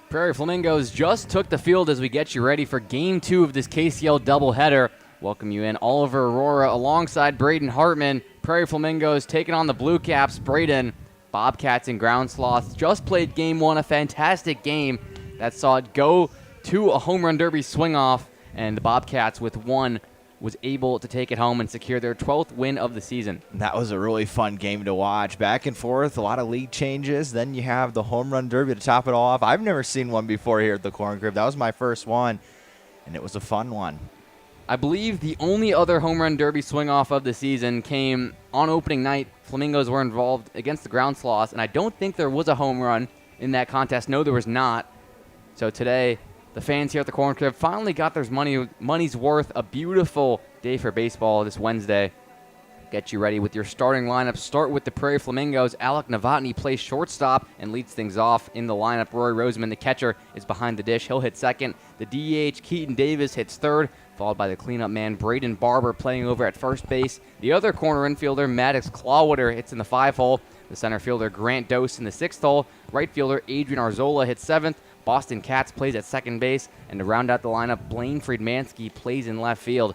Prairie Flamingos just took the field as we get you ready for Game 2 of this KCL doubleheader. Welcome you in, Oliver Arora alongside Braden Hartman. Prairie Flamingos taking on the Blue Caps. Braden, Bobcats and Ground Sloths just played Game 1, a fantastic game that saw it go to a home run derby swing-off, and the Bobcats with one was able to take it home and secure their 12th win of the season. That was a really fun game to watch. Back and forth, a lot of league changes. Then you have the home run derby to top it all off. I've never seen one before here at the Corn Crib. That was my first one, and it was a fun one. I believe the only other home run derby swing-off of the season came on opening night. Flamingos were involved against the Ground Sloths, and I don't think there was a home run in that contest. No, there was not. So today, the fans here at the Corn Crib finally got their money's worth. A beautiful day for baseball this Wednesday. Get you ready with your starting lineup. Start with the Prairie Flamingos. Alec Novotny plays shortstop and leads things off in the lineup. Rory Roseman, the catcher, is behind the dish. He'll hit second. The DH, Keaton Davis, hits third, followed by the cleanup man, Braden Barber, playing over at first base. The other corner infielder, Maddox Clawwater, hits in the 5-hole. The center fielder, Grant Dose, in the 6th hole. Right fielder, Adrian Arzola, hits 7th. Boston Katz plays at second base, and to round out the lineup, Blaine Friedmansky plays in left field.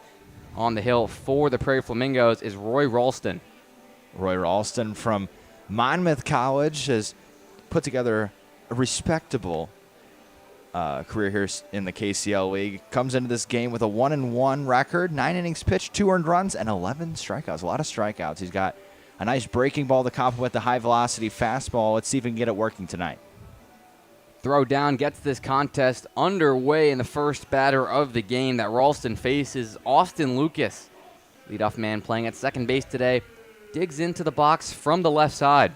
On the hill for the Prairie Flamingos is Roy Ralston. Roy Ralston from Monmouth College has put together a respectable career here in the KCL League. Comes into this game with a 1-1 record, 9 innings pitched, 2 earned runs, and 11 strikeouts. A lot of strikeouts. He's got a nice breaking ball to complement the high-velocity fastball. Let's see if we can get it working tonight. Throw down gets this contest underway, in the first batter of the game that Ralston faces Austin Lucas. Leadoff man playing at second base today. Digs into the box from the left side.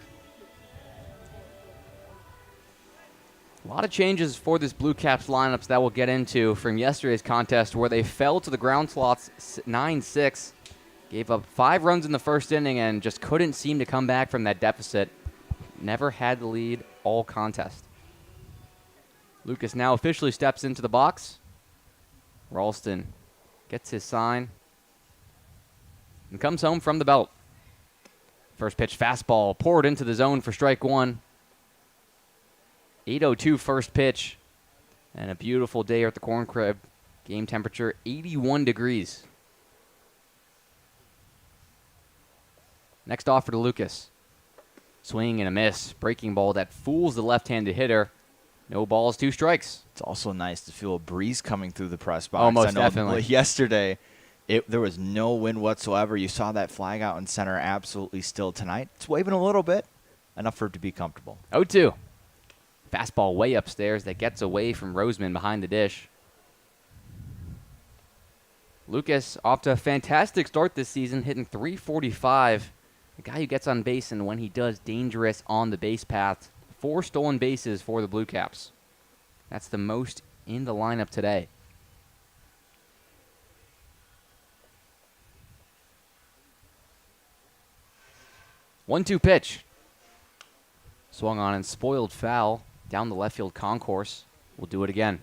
A lot of changes for this Blue Caps lineups that we'll get into from yesterday's contest, where they fell to the Ground Sloths 9-6. Gave up 5 runs in the first inning and just couldn't seem to come back from that deficit. Never had the lead all contest. Lucas now officially steps into the box. Ralston gets his sign and comes home from the belt. First pitch fastball poured into the zone for strike one. 8:02 first pitch, and a beautiful day here at the Corn Crib. Game temperature 81 degrees. Next offer to Lucas. Swing and a miss. Breaking ball that fools the left-handed hitter. No balls, 2 strikes. It's also nice to feel a breeze coming through the press box. Oh, most definitely. Yesterday, there was no wind whatsoever. You saw that flag out in center absolutely still. Tonight, it's waving a little bit, enough for it to be comfortable. 0-2. Fastball way upstairs that gets away from Roseman behind the dish. Lucas off to a fantastic start this season, hitting .345. A guy who gets on base, and when he does, dangerous on the base path. 4 stolen bases for the Blue Caps. That's the most in the lineup today. One-two pitch. Swung on and spoiled foul down the left field concourse. We'll do it again.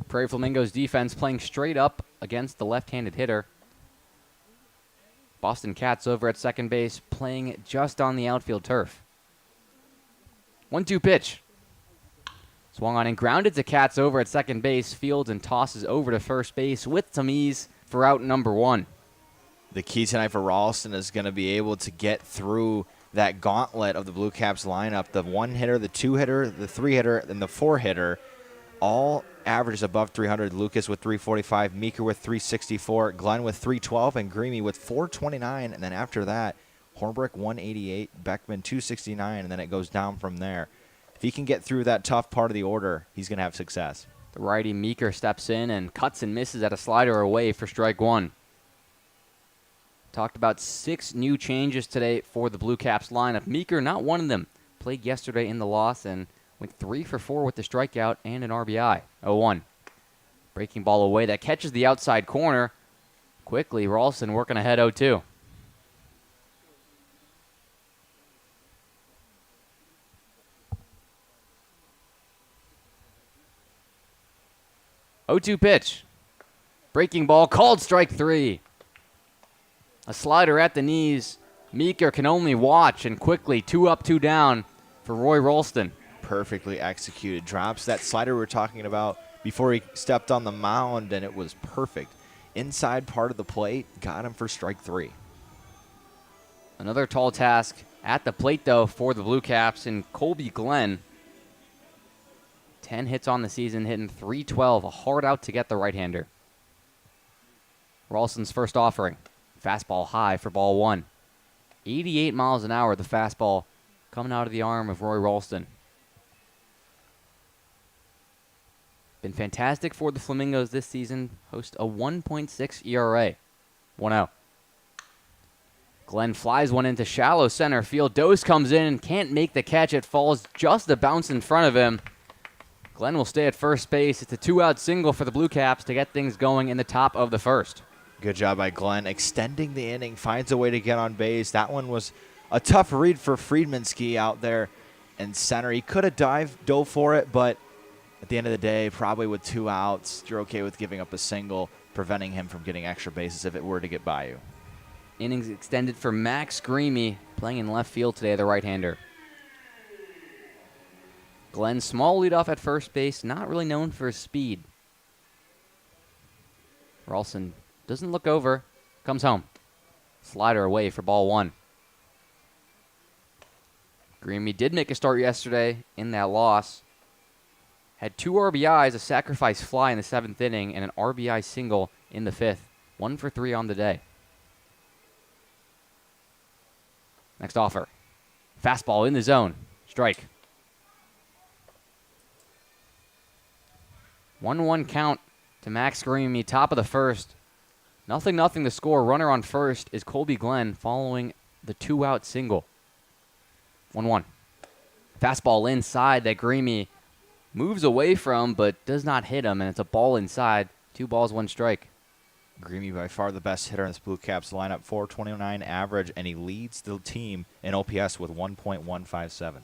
Prairie Flamingos defense playing straight up against the left-handed hitter. Boston Katz over at second base, playing just on the outfield turf. 1-2 pitch. Swung on and grounded to Katz over at second base. Fields and tosses over to first base with some ease for out number 1. The key tonight for Ralston is going to be able to get through that gauntlet of the Blue Caps lineup. The 1-hitter, the 2-hitter, the 3-hitter, and the 4-hitter. All averages above 300. Lucas with 345, Meeker with 364, Glenn with 312, and Greamy with 429. And then after that, Hornbrick 188, Beckman 269, and then it goes down from there. If he can get through that tough part of the order, he's going to have success. The righty Meeker steps in and cuts and misses at a slider away for strike 1. Talked about 6 new changes today for the Blue Caps lineup. Meeker, not one of them, played yesterday in the loss and went 3 for 4 with the strikeout and an RBI. 0-1. Breaking ball away that catches the outside corner. Quickly, Ralston working ahead 0-2. Pitch. Breaking ball called strike 3. A slider at the knees. Meeker can only watch, and quickly 2 up, 2 down. for Roy Ralston. Perfectly executed. Drops that slider we were talking about before he stepped on the mound, and it was perfect. Inside part of the plate, got him for strike 3. Another tall task at the plate, though, for the Blue Caps and Colby Glenn. 10 hits on the season, hitting .312, a hard out to get the right-hander. Ralston's first offering. Fastball high for ball 1. 88 miles an hour, the fastball coming out of the arm of Roy Ralston. Been fantastic for the Flamingos this season. Host a 1.6 ERA. 1-0. Glenn flies one into shallow center field. Dose comes in and can't make the catch. It falls just a bounce in front of him. Glenn will stay at first base. It's a 2-out single for the Blue Caps to get things going in the top of the first. Good job by Glenn. Extending the inning, finds a way to get on base. That one was a tough read for Friedmanski out there in center. He could have dove for it, but at the end of the day, probably with 2 outs, you're okay with giving up a single, preventing him from getting extra bases if it were to get by you. Innings extended for Max Greamy, playing in left field today, the right-hander. Glenn, small leadoff at first base, not really known for his speed. Ralston doesn't look over, comes home. Slider away for ball 1. Greamy did make a start yesterday in that loss. Had 2 RBIs, a sacrifice fly in the 7th inning, and an RBI single in the 5th. 1 for 3 on the day. Next offer. Fastball in the zone. Strike. 1-1 count to Max Greamy, top of the first. 0-0 the score. Runner on first is Colby Glenn following the 2-out single. 1-1. Fastball inside that Greamy moves away from but does not hit him, and it's a ball inside. 2 balls, 1 strike. Greamy by far the best hitter in this Blue Caps lineup, .429 average, and he leads the team in OPS with 1.157.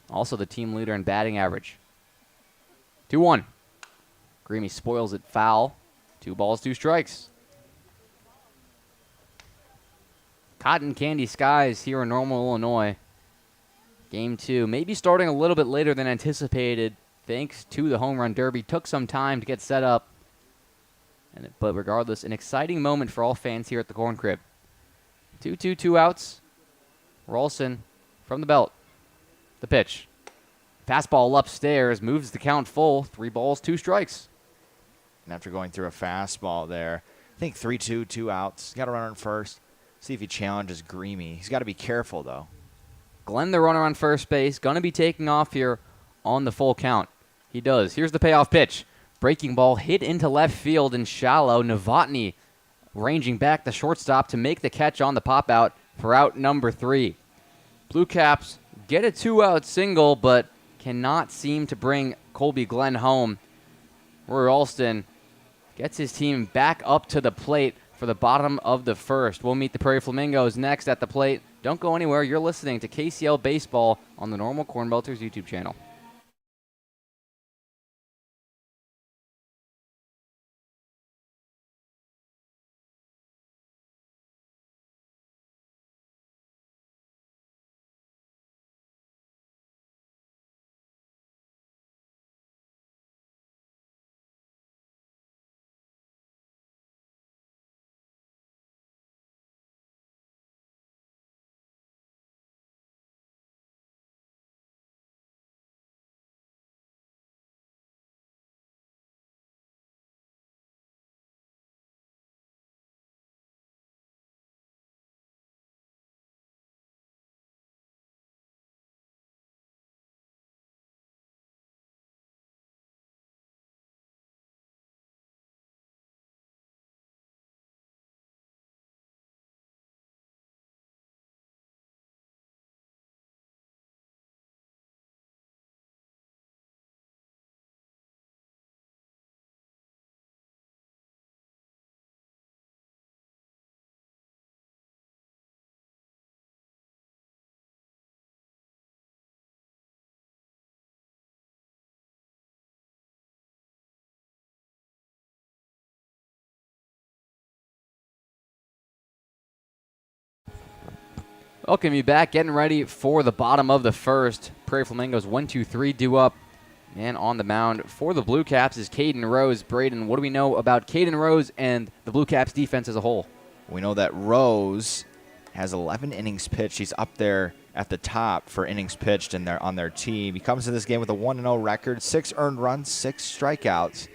Also the team leader in batting average. 2-1. Greamy spoils it foul. 2 balls, 2 strikes. Cotton candy skies here in Normal, Illinois. Game 2, maybe starting a little bit later than anticipated, thanks to the home run derby. Took some time to get set up. But regardless, an exciting moment for all fans here at the Corn Crib. 2-2, 2 outs. Ralston from the belt. The pitch. Fastball upstairs, moves the count full. 3 balls, 2 strikes. And after going through a fastball there, I think 3-2, 2 outs. Got to run on first. See if he challenges Greamy. He's got to be careful, though. Glenn, the runner on first base, going to be taking off here on the full count. He does. Here's the payoff pitch. Breaking ball hit into left field in shallow. Novotny ranging back the shortstop to make the catch on the pop-out for out number 3. Blue Caps get a 2-out single, but cannot seem to bring Colby Glenn home. Roy Ralston gets his team back up to the plate for the bottom of the first. We'll meet the Prairie Flamingos next at the plate. Don't go anywhere. You're listening to KCL Baseball on the Normal Corn Belters YouTube channel. Welcome you back. Getting ready for the bottom of the first. Prairie Flamingos 1-2-3 due up. And on the mound for the Blue Caps is Caden Rose. Braden, what do we know about Caden Rose and the Blue Caps defense as a whole? We know that Rose has 11 innings pitched. He's up there at the top for innings pitched on their team. He comes to this game with a 1-0 record, 6 earned runs, 6 strikeouts.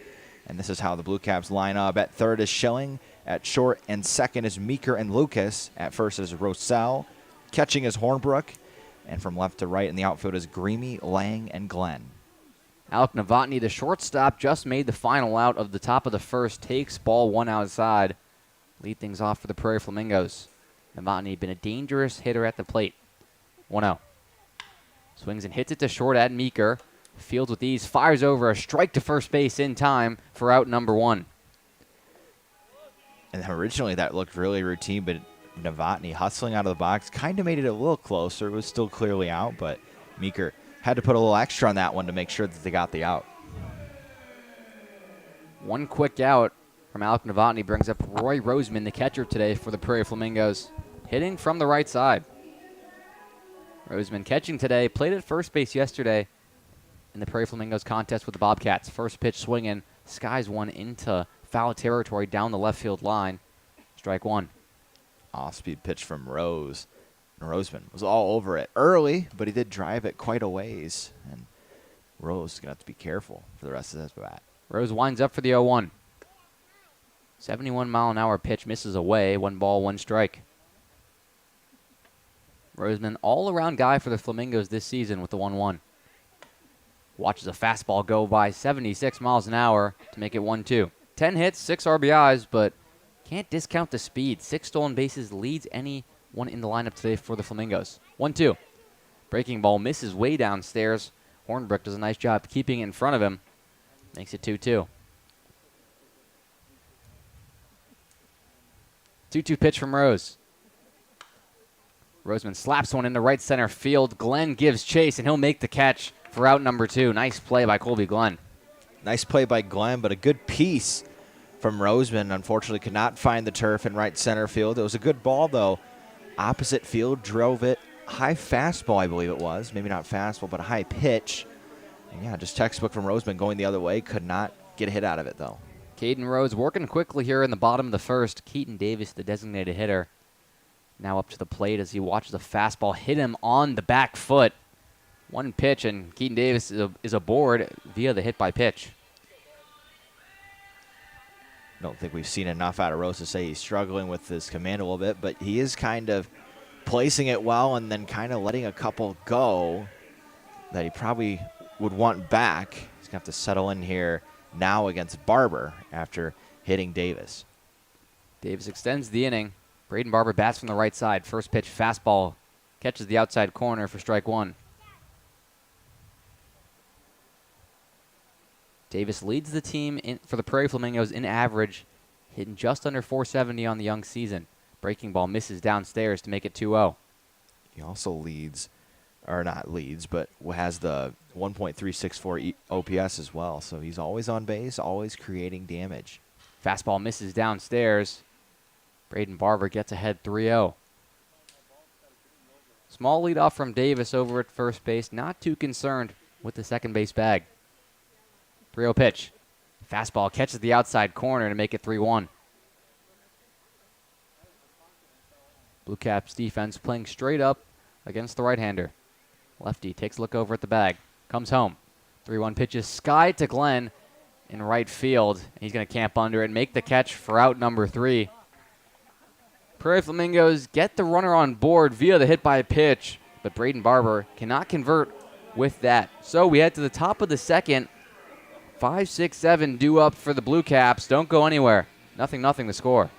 And this is how the Blue Caps line up. At third is Schilling. At short and second is Meeker and Lucas. At first is Rosell. Catching is Hornbrook. And from left to right in the outfield is Greamy, Lang, and Glenn. Alec Novotny, the shortstop, just made the final out of the top of the first. Takes ball one outside. Lead things off for the Prairie Flamingos. Novotny been a dangerous hitter at the plate. 1-0. Swings and hits it to short at Meeker. Fields with ease. Fires over a strike to first base in time for out number 1. And originally that looked really routine, but Novotny hustling out of the box kind of made it a little closer. It was still clearly out, but Meeker had to put a little extra on that one to make sure that they got the out. One quick out from Alec Novotny brings up Roy Roseman, the catcher today for the Prairie Flamingos, hitting from the right side. Roseman catching today, played at first base yesterday in the Prairie Flamingos contest with the Bobcats. First pitch swinging, skies one into foul territory down the left field line. Strike one. Off-speed pitch from Rose. And Roseman was all over it early, but he did drive it quite a ways. And Rose is going to have to be careful for the rest of this bat. Rose winds up for the 0-1. 71-mile-an-hour pitch misses away. 1 ball, 1 strike. Roseman, all-around guy for the Flamingos this season with the 1-1. Watches a fastball go by 76 miles an hour to make it 1-2. 10 hits, 6 RBIs, but can't discount the speed. 6 stolen bases, leads anyone in the lineup today for the Flamingos. 1-2. Breaking ball misses way downstairs. Hornbrook does a nice job keeping it in front of him. Makes it 2-2. 2-2 pitch from Rose. Roseman slaps one into right center field. Glenn gives chase, and he'll make the catch for out number 2. Nice play by Colby Glenn. Nice play by Glenn, but a good piece from Roseman. Unfortunately, could not find the turf in right center field. It was a good ball, though. Opposite field, drove it. High fastball, I believe it was. Maybe not fastball, but a high pitch. And yeah, just textbook from Roseman going the other way. Could not get a hit out of it, though. Caden Rose working quickly here in the bottom of the first. Keaton Davis, the designated hitter, now up to the plate as he watches a fastball hit him on the back foot. One pitch, and Keaton Davis is aboard via the hit by pitch. Don't think we've seen enough out of Rose to say he's struggling with his command a little bit, but he is kind of placing it well and then kind of letting a couple go that he probably would want back. He's going to have to settle in here now against Barber after hitting Davis. Davis extends the inning. Braden Barber bats from the right side. First pitch fastball catches the outside corner for strike 1. Davis leads the team for the Prairie Flamingos in average, hitting just under 470 on the young season. Breaking ball misses downstairs to make it 2-0. He also leads, or not leads, but has the 1.364 OPS as well. So he's always on base, always creating damage. Fastball misses downstairs. Braden Barber gets ahead 3-0. Small leadoff from Davis over at first base. Not too concerned with the second base bag. 3-0 pitch. Fastball catches the outside corner to make it 3-1. Blue Caps defense playing straight up against the right-hander. Lefty takes a look over at the bag. Comes home. 3-1 pitches sky to Glenn in right field. He's going to camp under it and make the catch for out number 3. Prairie Flamingos get the runner on board via the hit by pitch, but Braden Barber cannot convert with that. So we head to the top of the second. 5-6-7 due up for the Blue Caps. Don't go anywhere. 0-0 the score.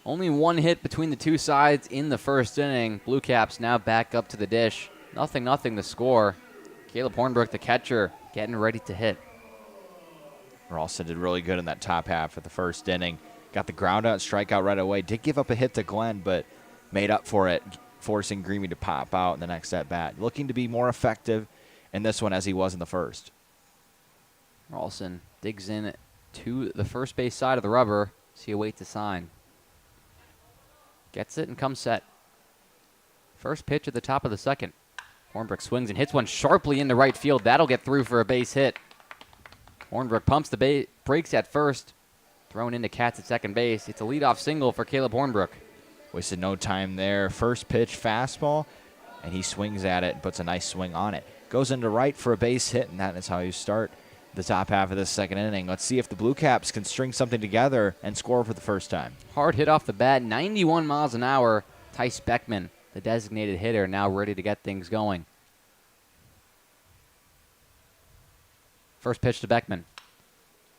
Only one hit between the two sides in the first inning. Blue Caps now back up to the dish. 0-0 the score. Caleb Hornbrook, the catcher, getting ready to hit. Ralston did really good in that top half of the first inning. Got the ground out strikeout right away. Did give up a hit to Glenn, but made up for it, forcing Greamy to pop out in the next at-bat. Looking to be more effective in this one as he was in the first. Ralston digs in to the first base side of the rubber. See a wait to sign. Gets it and comes set. First pitch at the top of the second. Hornbrook swings and hits one sharply into right field. That'll get through for a base hit. Hornbrook pumps the brakes at first. Thrown into Katz at second base. It's a leadoff single for Caleb Hornbrook. Wasted no time there. First pitch fastball, and he swings at it and puts a nice swing on it. Goes into right for a base hit, and that is how you start the top half of this second inning. Let's see if the Blue Caps can string something together and score for the first time. Hard hit off the bat, 91 miles an hour. Tice Beckman, the designated hitter, now ready to get things going. First pitch to Beckman.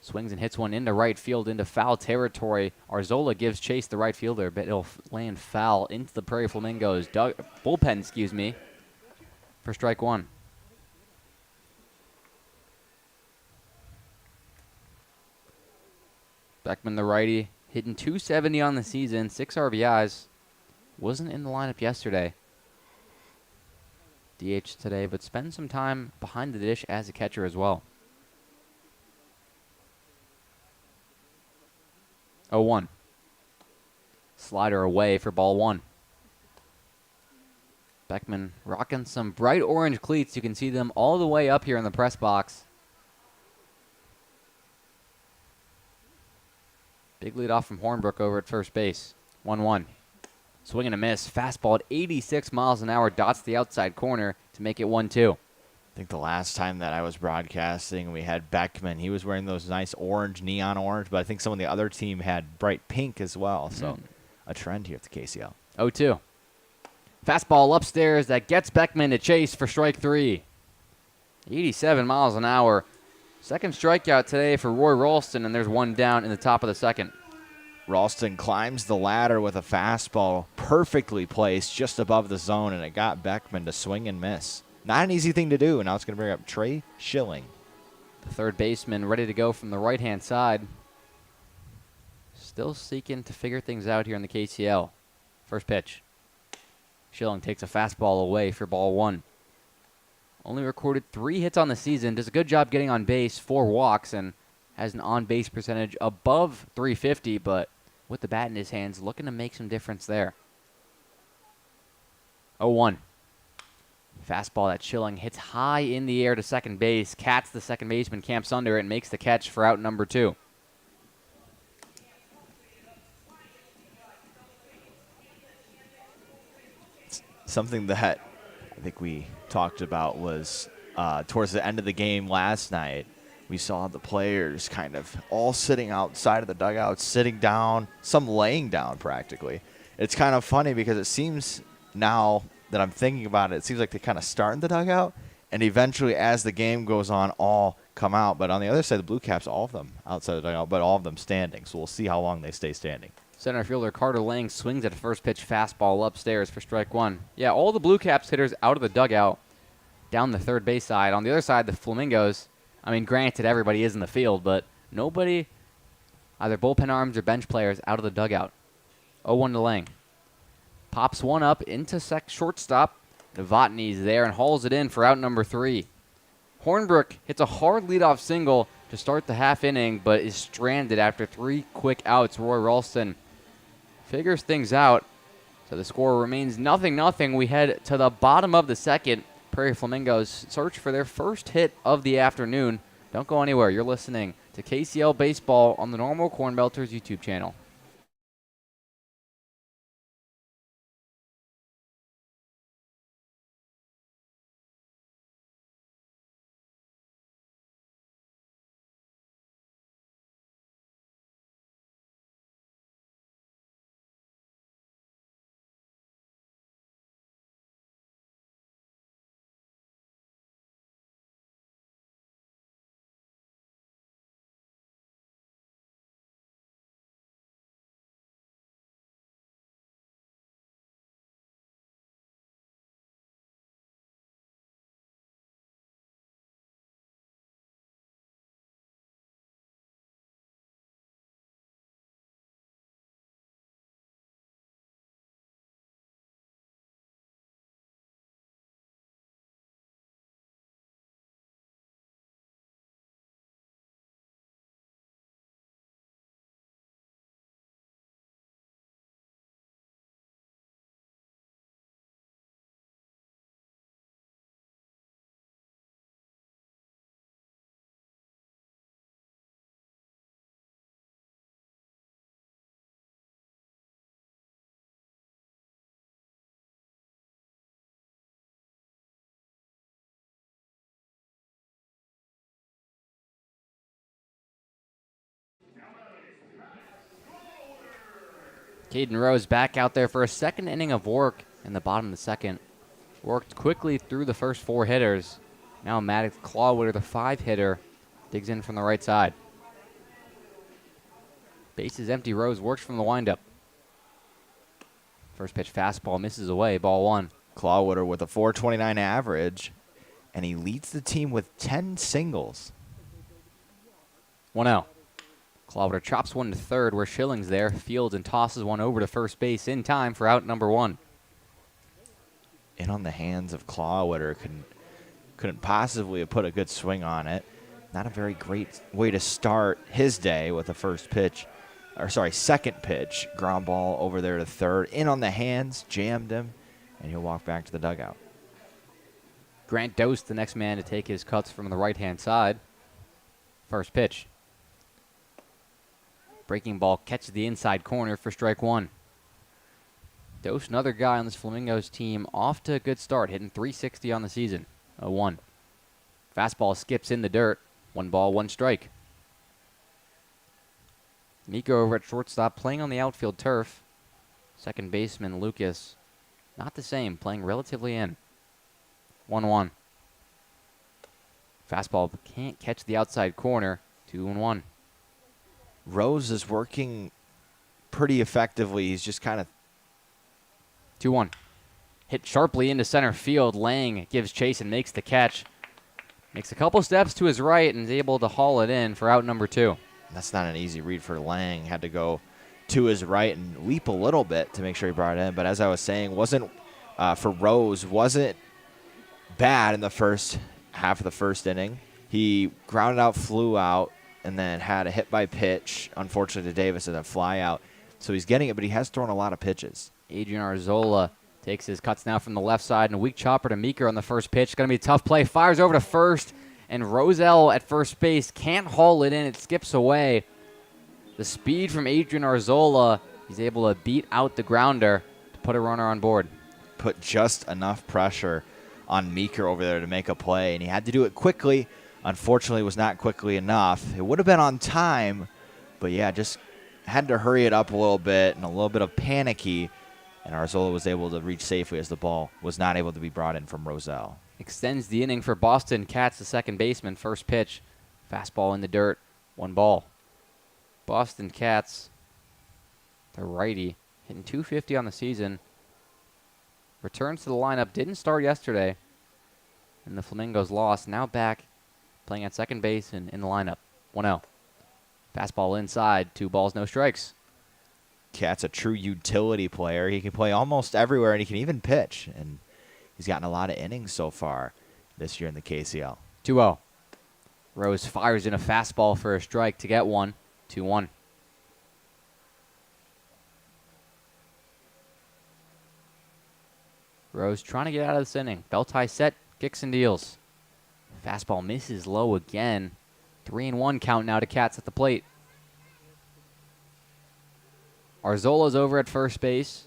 Swings and hits one into right field, into foul territory. Arzola gives chase the right fielder, but it'll land foul into the Prairie Flamingos. Bullpen, for strike one. Beckman, the righty, hitting .270 on the season, 6 RBIs. Wasn't in the lineup yesterday. DH today, but spent some time behind the dish as a catcher as well. 0-1. Slider away for ball one. Beckman rocking some bright orange cleats. You can see them all the way up here in the press box. Big lead off from Hornbrook over at first base. 1-1. Swing and a miss. Fastball at 86 miles an hour dots the outside corner to make it 1-2. I think the last time that I was broadcasting, we had Beckman. He was wearing those nice orange, neon orange, but I think some of the other team had bright pink as well. So a trend here at the KCL. 0-2. Fastball upstairs that gets Beckman to chase for strike three. 87 miles an hour. Second strikeout today for Roy Ralston, and there's one down in the top of the second. Ralston climbs the ladder with a fastball perfectly placed just above the zone, and it got Beckman to swing and miss. Not an easy thing to do, and now it's going to bring up Trey Schilling. The third baseman ready to go from the right-hand side. Still seeking to figure things out here in the KCL. First pitch. Schilling takes a fastball away for ball one. Only recorded 3 hits on the season. Does a good job getting on base, 4 walks, and has an on-base percentage above .350, but with the bat in his hands, looking to make some difference there. 0-1. Fastball that Schilling hits high in the air to second base. Katz, the second baseman, camps under it and makes the catch for out number 2. Something that I think we talked about was towards the end of the game last night, we saw the players kind of all sitting outside of the dugout, sitting down, some laying down practically. It's kind of funny because it seems now that I'm thinking about it, it seems like they kind of start in the dugout, and eventually as the game goes on, all come out. But on the other side, the Blue Caps, all of them outside the dugout, but all of them standing. So we'll see how long they stay standing. Center fielder Carter Lang swings at a first pitch fastball upstairs for strike one. Yeah, all the Blue Caps hitters out of the dugout down the third base side. On the other side, the Flamingos, I mean, granted, everybody is in the field, but nobody, either bullpen arms or bench players, out of the dugout. 0-1 to Lang. Pops one up into shortstop. Novotny's there and hauls it in for out number 3. Hornbrook hits a hard leadoff single to start the half inning, but is stranded after 3 quick outs. Roy Ralston figures things out, so the score remains 0-0. We head to the bottom of the second. Prairie Flamingos search for their first hit of the afternoon. Don't go anywhere. You're listening to KCL Baseball on the Normal Corn Belters YouTube channel. Caden Rose back out there for a second inning of work in the bottom of the second. Worked quickly through the first 4 hitters. Now Maddox Clawwater, the 5-hitter, digs in from the right side. Bases empty. Rose works from the windup. First pitch fastball misses away. Ball 1. Clawwater with a .429 average, and he leads the team with 10 singles. 1-0. Clawwater chops one to third where Schilling's there. Fields and tosses one over to first base in time for out number 1. In on the hands of Clawwater. Couldn't possibly have put a good swing on it. Not a very great way to start his day with a second pitch. Ground ball over there to third. In on the hands, jammed him, and he'll walk back to the dugout. Grant Dost, the next man to take his cuts from the right-hand side. First pitch. Breaking ball catches the inside corner for strike 1. Dost, another guy on this Flamingos team, off to a good start, hitting .360 on the season. 0-1. Fastball skips in the dirt. 1 ball, 1 strike. Miko over at shortstop playing on the outfield turf. Second baseman Lucas, not the same, playing relatively in. 1-1. Fastball can't catch the outside corner. 2-1. Rose is working pretty effectively. He's just kind of 2-1. Hit sharply into center field. Lang gives chase and makes the catch. Makes a couple steps to his right and is able to haul it in for out number 2. That's not an easy read for Lang. Had to go to his right and leap a little bit to make sure he brought it in. But as I was saying, for Rose, wasn't bad in the first half of the first inning. He grounded out, flew out, and then had a hit by pitch, unfortunately to Davis, and a fly out. So he's getting it, but he has thrown a lot of pitches. Adrian Arzola takes his cuts now from the left side, and a weak chopper to Meeker on the first pitch. Going to be a tough play. Fires over to first, and Roselle at first base can't haul it in. It skips away. The speed from Adrian Arzola, he's able to beat out the grounder to put a runner on board. Put just enough pressure on Meeker over there to make a play, and he had to do it quickly. Unfortunately, it was not quickly enough. It would have been on time, but yeah, just had to hurry it up a little bit and a little bit of panicky, and Arzola was able to reach safely as the ball was not able to be brought in from Roselle. Extends the inning for Boston Katz, the second baseman. First pitch, fastball in the dirt, 1 ball. Boston Katz, the righty, hitting .250 on the season. Returns to the lineup, didn't start yesterday, and the Flamingos lost. Now back playing at second base and in the lineup. 1-0. Fastball inside, 2 balls, no strikes. Kat's a true utility player. He can play almost everywhere, and he can even pitch. And he's gotten a lot of innings so far this year in the KCL. 2-0. Rose fires in a fastball for a strike to get 1. 2-1. Rose trying to get out of this inning. Belt tie set, kicks and deals. Fastball misses low again. 3-1 count now to Katz at the plate. Arzola's over at first base.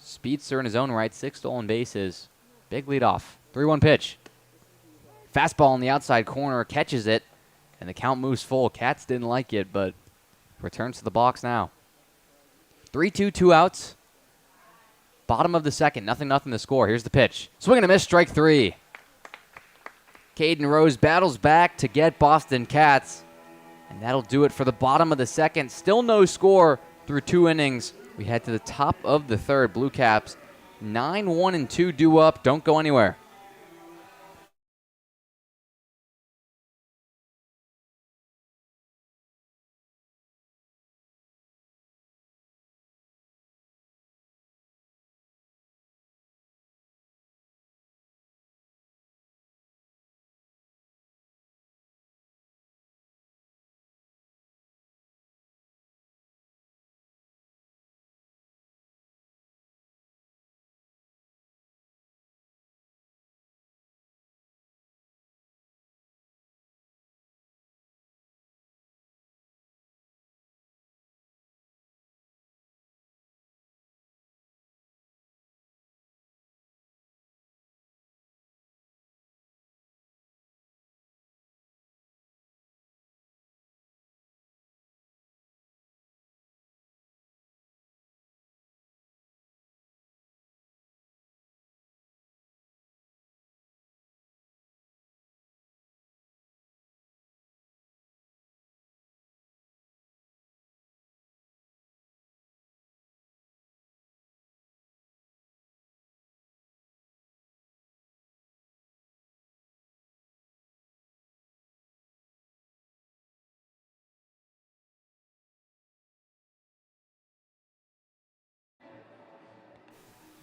Speedster in his own right, 6 stolen bases. Big lead off. 3-1 pitch. Fastball on the outside corner, catches it, and the count moves full. Katz didn't like it, but returns to the box now. 3-2, 2 outs. Bottom of the second, 0-0 to score. Here's the pitch. Swing and a miss, strike 3. Caden Rose battles back to get Boston Katz. And that'll do it for the bottom of the second. Still no score through 2 innings. We head to the top of the third. Blue Caps 9-1-2 due up. Don't go anywhere.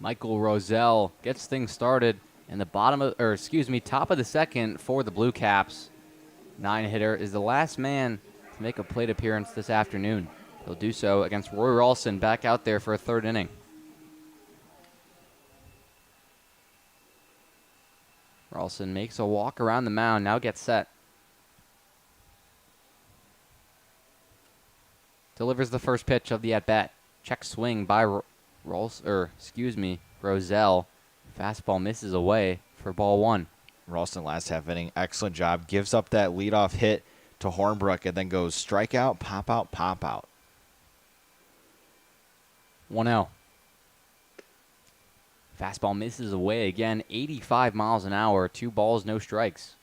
Michael Roselle gets things started in the top of the second for the Blue Caps. 9-hitter is the last man to make a plate appearance this afternoon. He'll do so against Roy Ralston back out there for a third inning. Ralston makes a walk around the mound, now gets set. Delivers the first pitch of the at-bat. Check swing by Roselle. Fastball misses away for ball one. Ralston last half inning, excellent job. Gives up that leadoff hit to Hornbrook and then goes strikeout, pop out, pop out. 1-0. Fastball misses away again, 85 miles an hour, 2 balls, no strikes.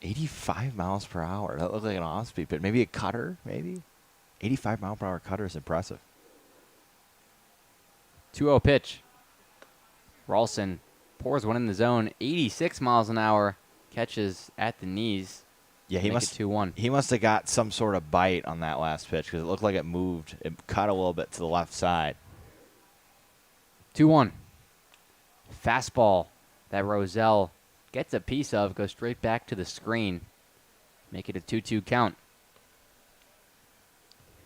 85 miles per hour. That looks like an off-speed pitch. Maybe a cutter, maybe? 85 mile per hour cutter is impressive. 2-0 pitch. Ralston pours one in the zone, 86 miles an hour, catches at the knees. Yeah, he must 2-1. He must have got some sort of bite on that last pitch because it looked like it moved. It cut a little bit to the left side. 2-1. Fastball that Roselle gets a piece of, goes straight back to the screen. Make it a 2-2 count.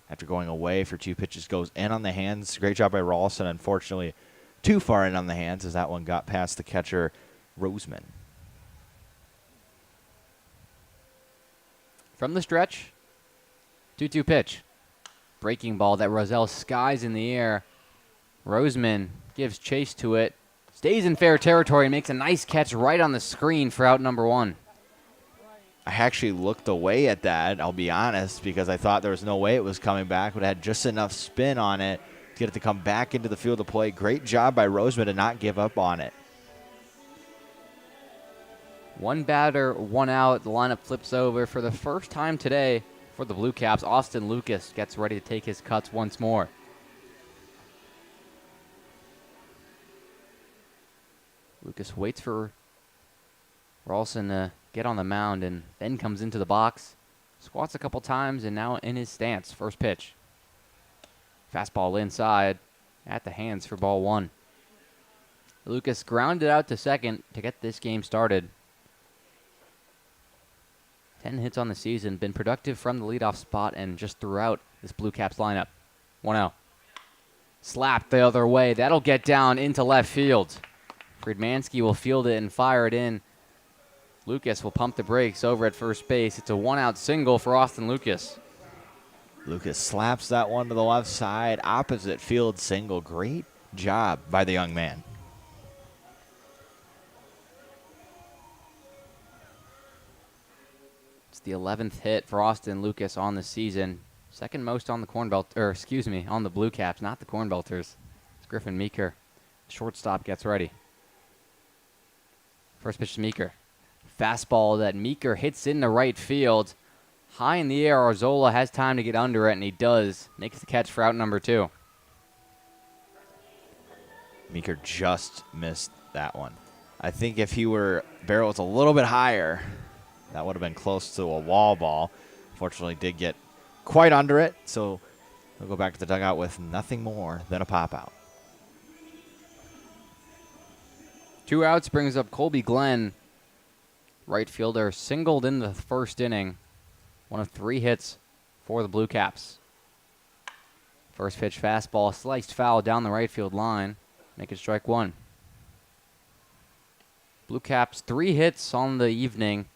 After going away for 2 pitches, goes in on the hands. Great job by Ralston. Unfortunately, too far in on the hands as that one got past the catcher, Roseman. From the stretch, 2-2 pitch. Breaking ball that Roselle skies in the air. Roseman gives chase to it. Stays in fair territory and makes a nice catch right on the screen for out number 1. I actually looked away at that, I'll be honest, because I thought there was no way it was coming back, but it had just enough spin on it to get it to come back into the field of play. Great job by Roseman to not give up on it. 1 batter, 1 out. The lineup flips over for the first time today for the Blue Caps. Austin Lucas gets ready to take his cuts once more. Lucas waits for Ralston to get on the mound and then comes into the box. Squats a couple times and now in his stance. First pitch. Fastball inside at the hands for ball 1. Lucas grounded out to second to get this game started. 10 hits on the season. Been productive from the leadoff spot and just throughout this Blue Caps lineup. 1-0. Slapped the other way. That'll get down into left field. Friedmansky will field it and fire it in. Lucas will pump the brakes over at first base. It's a 1-out single for Austin Lucas. Lucas slaps that one to the left side. Opposite field single. Great job by the young man. It's the 11th hit for Austin Lucas on the season. Second most on the on the Blue Caps, not the Corn Belters. It's Griffin Meeker. Shortstop gets ready. First pitch to Meeker. Fastball that Meeker hits into right field. High in the air, Arzola has time to get under it, and he does. Makes the catch for out number 2. Meeker just missed that one. I think if he were barrels a little bit higher, that would have been close to a wall ball. Fortunately, did get quite under it, so he'll go back to the dugout with nothing more than a pop-out. 2 outs brings up Colby Glenn. Right fielder singled in the first inning. One of 3 hits for the Blue Caps. First pitch fastball sliced foul down the right field line. Make it strike 1. Blue Caps 3 hits on the evening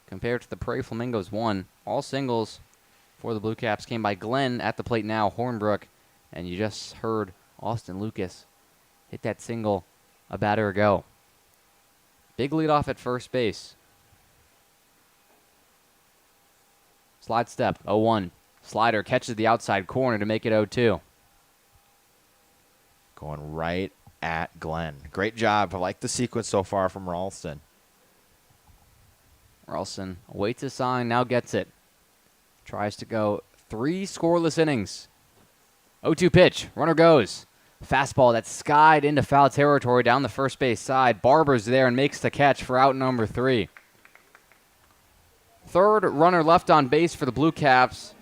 compared to the Prairie Flamingos 1. All singles for the Blue Caps came by Glenn at the plate now, Hornbrook. And you just heard Austin Lucas hit that single a batter ago. Big leadoff at first base. Slide step, 0-1. Slider catches the outside corner to make it 0-2. Going right at Glenn. Great job. I like the sequence so far from Ralston. Ralston waits a sign, now gets it. Tries to go 3 scoreless innings. 0-2 pitch, runner goes. Fastball that skied into foul territory down the first base side. Barber's there and makes the catch for out number 3. Third runner left on base for the Blue Caps.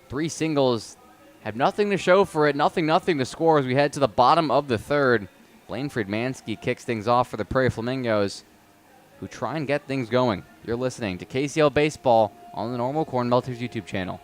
3 singles have nothing to show for it. Nothing to score as we head to the bottom of the third. Blaine Friedmansky kicks things off for the Prairie Flamingos, who try and get things going. You're listening to KCL Baseball on the Normal Corn Melters YouTube channel.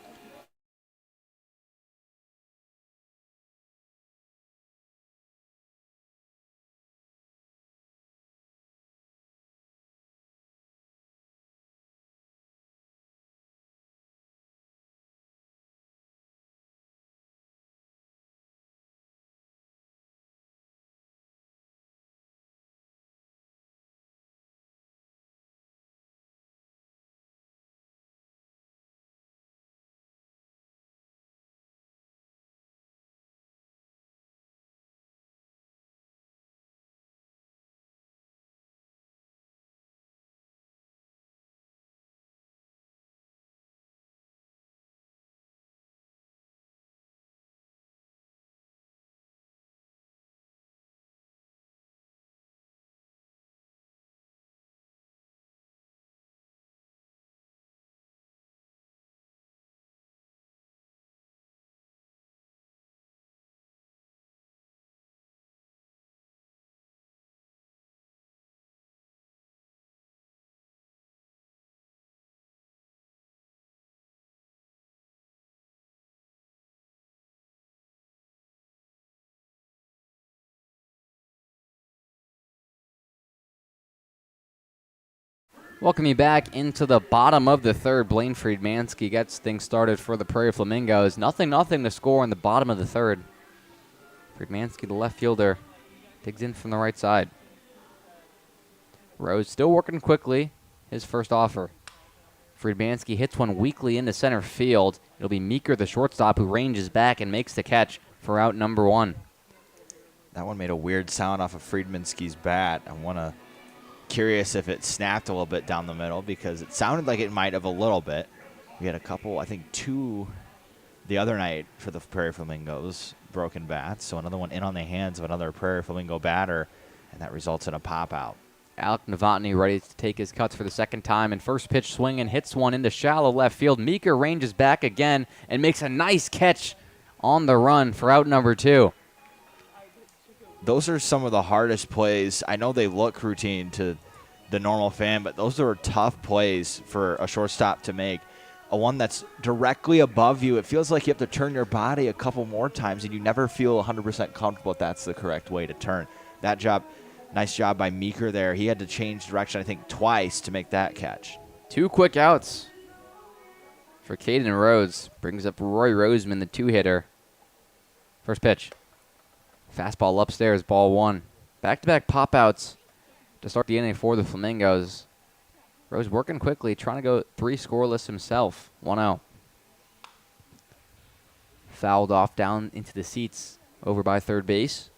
Welcome you back into the bottom of the third. Blaine Friedmansky gets things started for the Prairie Flamingos. Nothing to score in the bottom of the third. Friedmansky, the left fielder, digs in from the right side. Rose still working quickly. His first offer. Friedmansky hits one weakly into center field. It'll be Meeker, the shortstop, who ranges back and makes the catch for out number one. That one made a weird sound off of Friedmansky's bat. Curious if it snapped a little bit down the middle because it sounded like it might have a little bit. We had a couple, I think 2 the other night for the Prairie Flamingos, broken bats. So another one in on the hands of another Prairie Flamingo batter, and that results in a pop out. Alec Novotny ready to take his cuts for the second time, and first pitch swing and hits one into shallow left field. Meeker ranges back again and makes a nice catch on the run for out number 2. Those are some of the hardest plays. I know they look routine to the normal fan, but those are tough plays for a shortstop to make. A one that's directly above you, it feels like you have to turn your body a couple more times, and you never feel 100% comfortable if that's the correct way to turn. That job, nice job by Meeker there. He had to change direction, I think, twice to make that catch. 2 quick outs for Caden Rhodes. Brings up Roy Roseman, the 2-hitter. First pitch. Fastball upstairs, ball 1. Back-to-back pop-outs to start the inning for the Flamingos. Rose working quickly, trying to go 3 scoreless himself. 1-0. Fouled off down into the seats over by first base.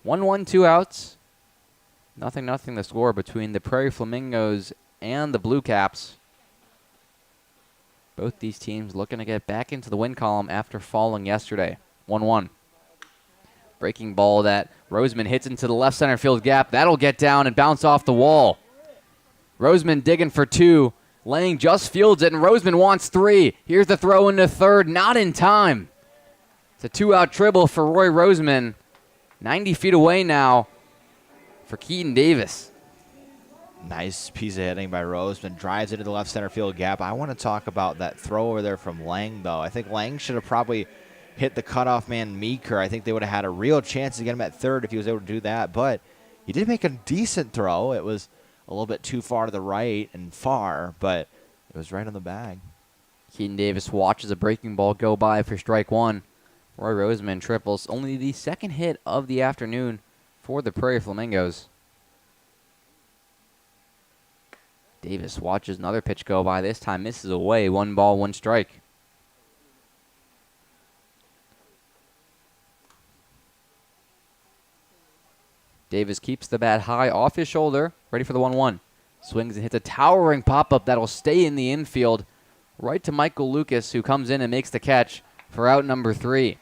1-1, 2 outs. Nothing the score between the Prairie Flamingos and the Blue Caps. Both these teams looking to get back into the win column after falling yesterday. 1-1. Breaking ball that Roseman hits into the left center field gap. That'll get down and bounce off the wall. Roseman digging for 2. Lang just fields it, and Roseman wants 3. Here's the throw into third. Not in time. It's a 2-out dribble for Roy Roseman. 90 feet away now for Keaton Davis. Nice piece of hitting by Roseman. Drives into the left center field gap. I want to talk about that throw over there from Lang, though. I think Lang should have probably hit the cutoff man Meeker. I think they would have had a real chance to get him at third if he was able to do that. But he did make a decent throw. It was a little bit too far to the right and far, but it was right on the bag. Keaton Davis watches a breaking ball go by for strike 1. Roy Roseman triples. Only the second hit of the afternoon for the Prairie Flamingos. Davis watches another pitch go by. This time misses away. 1 ball, 1 strike. Davis keeps the bat high off his shoulder. Ready for the 1-1. Swings and hits a towering pop-up that'll stay in the infield. Right to Michael Lucas, who comes in and makes the catch for out number 3.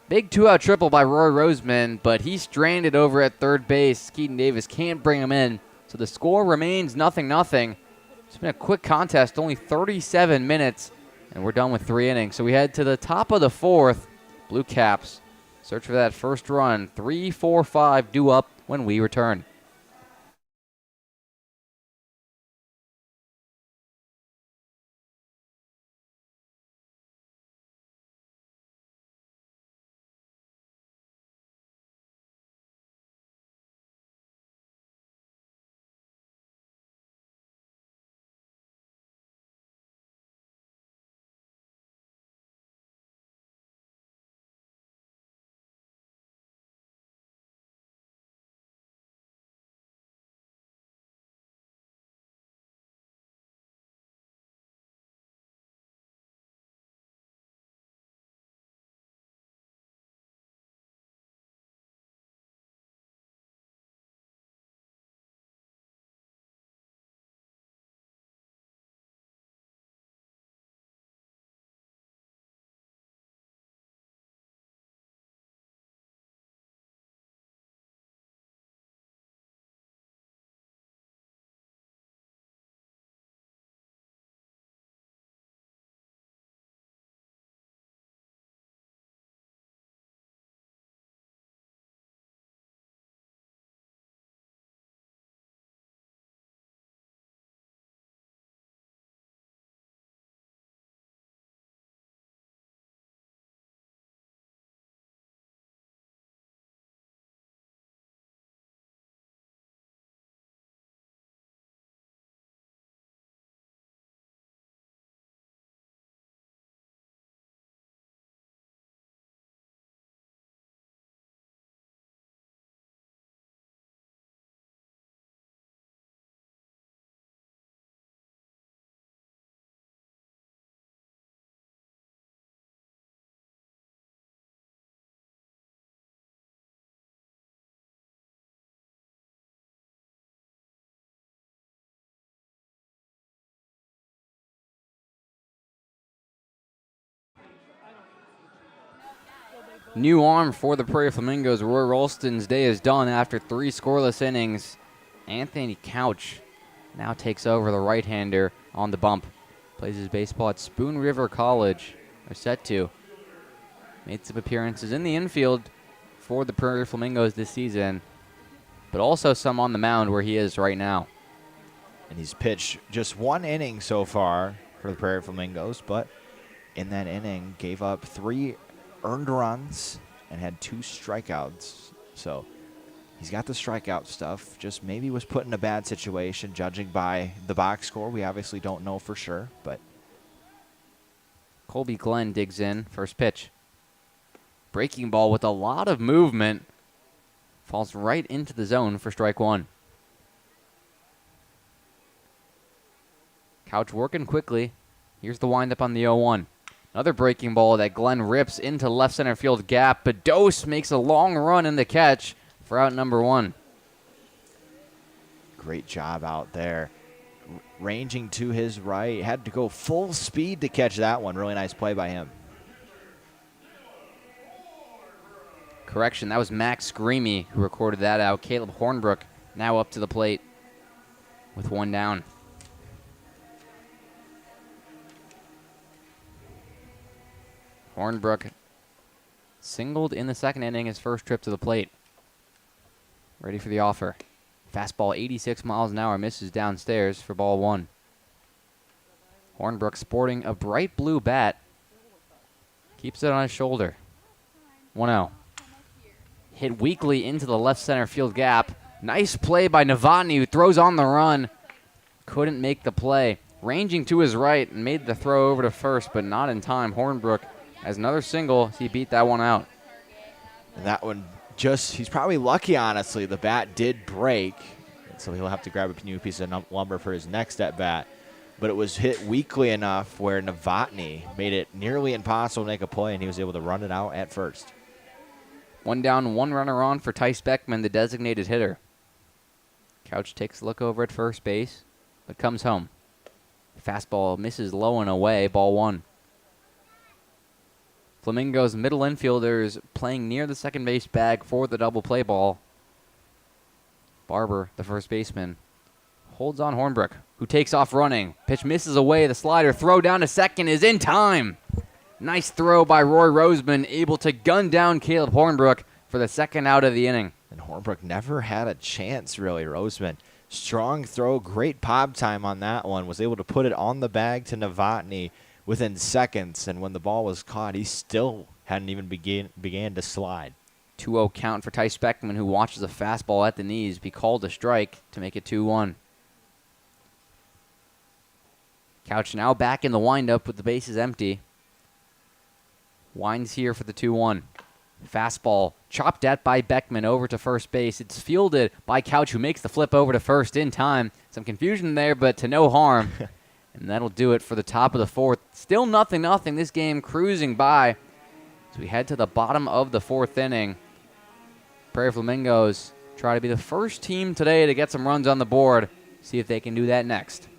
Big 2-out triple by Roy Roseman, but he's stranded over at third base. Keaton Davis can't bring him in. So the score remains 0-0. It's been a quick contest, only 37 minutes And we're done with 3 innings. So we head to the top of the 4th. Blue Caps search for that first run. 3-4-5 due up when we return. New arm for the Prairie Flamingos. Roy Ralston's day is done after 3 scoreless innings. Anthony Couch now takes over the right-hander on the bump. Plays his baseball at Spoon River College, or set to. Made some appearances in the infield for the Prairie Flamingos this season, but also some on the mound where he is right now. And he's pitched just 1 inning so far for the Prairie Flamingos, but in that inning gave up 3 earned runs and had 2 strikeouts. So he's got the strikeout stuff, just maybe was put in a bad situation judging by the box score. We obviously don't know for sure, but Colby Glenn digs in. First pitch. Breaking ball with a lot of movement. Falls right into the zone for strike 1. Couch working quickly. Here's the windup on the 0-1. Another breaking ball that Glenn rips into left center field gap. Bedos makes a long run in the catch for out number 1. Great job out there. Ranging to his right. Had to go full speed to catch that one. Really nice play by him. Correction, that was Max Screamy who recorded that out. Caleb Hornbrook now up to the plate with 1 down. Hornbrook singled in the 2nd inning, his first trip to the plate. Ready for the offer. Fastball 86 miles an hour, misses downstairs for ball 1. Hornbrook sporting a bright blue bat. Keeps it on his shoulder. 1-0. Hit weakly into the left center field gap. Nice play by Novotny, who throws on the run. Couldn't make the play. Ranging to his right and made the throw over to first, but not in time. Hornbrook has another single. He beat that one out. And that one just, he's probably lucky, honestly. The bat did break, so he'll have to grab a new piece of lumber for his next at bat. But it was hit weakly enough where Novotny made it nearly impossible to make a play, and he was able to run it out at first. 1 down, 1 runner on for Tice Beckman, the designated hitter. Couch takes a look over at first base, but comes home. Fastball misses low and away, ball 1. Flamingos middle infielders playing near the second base bag for the double play ball. Barber, the first baseman, holds on Hornbrook, who takes off running. Pitch misses away. The slider throw down to second is in time. Nice throw by Roy Roseman, able to gun down Caleb Hornbrook for the second out of the inning. And Hornbrook never had a chance, really. Roseman, strong throw, great pop time on that one. Was able to put it on the bag to Novotny within seconds. And when the ball was caught, he still hadn't even began to slide. 2-0 count for Tice Beckman, who watches a fastball at the knees be called a strike to make it 2-1. Couch now back in the windup with the bases empty. Winds here for the 2-1. Fastball chopped at by Beckman over to first base. It's fielded by Couch, who makes the flip over to first in time. Some confusion there, but to no harm. And that'll do it for the top of the fourth. Still 0-0. This game cruising by as we head to the bottom of the fourth inning. Prairie Flamingos try to be the first team today to get some runs on the board. See if they can do that next.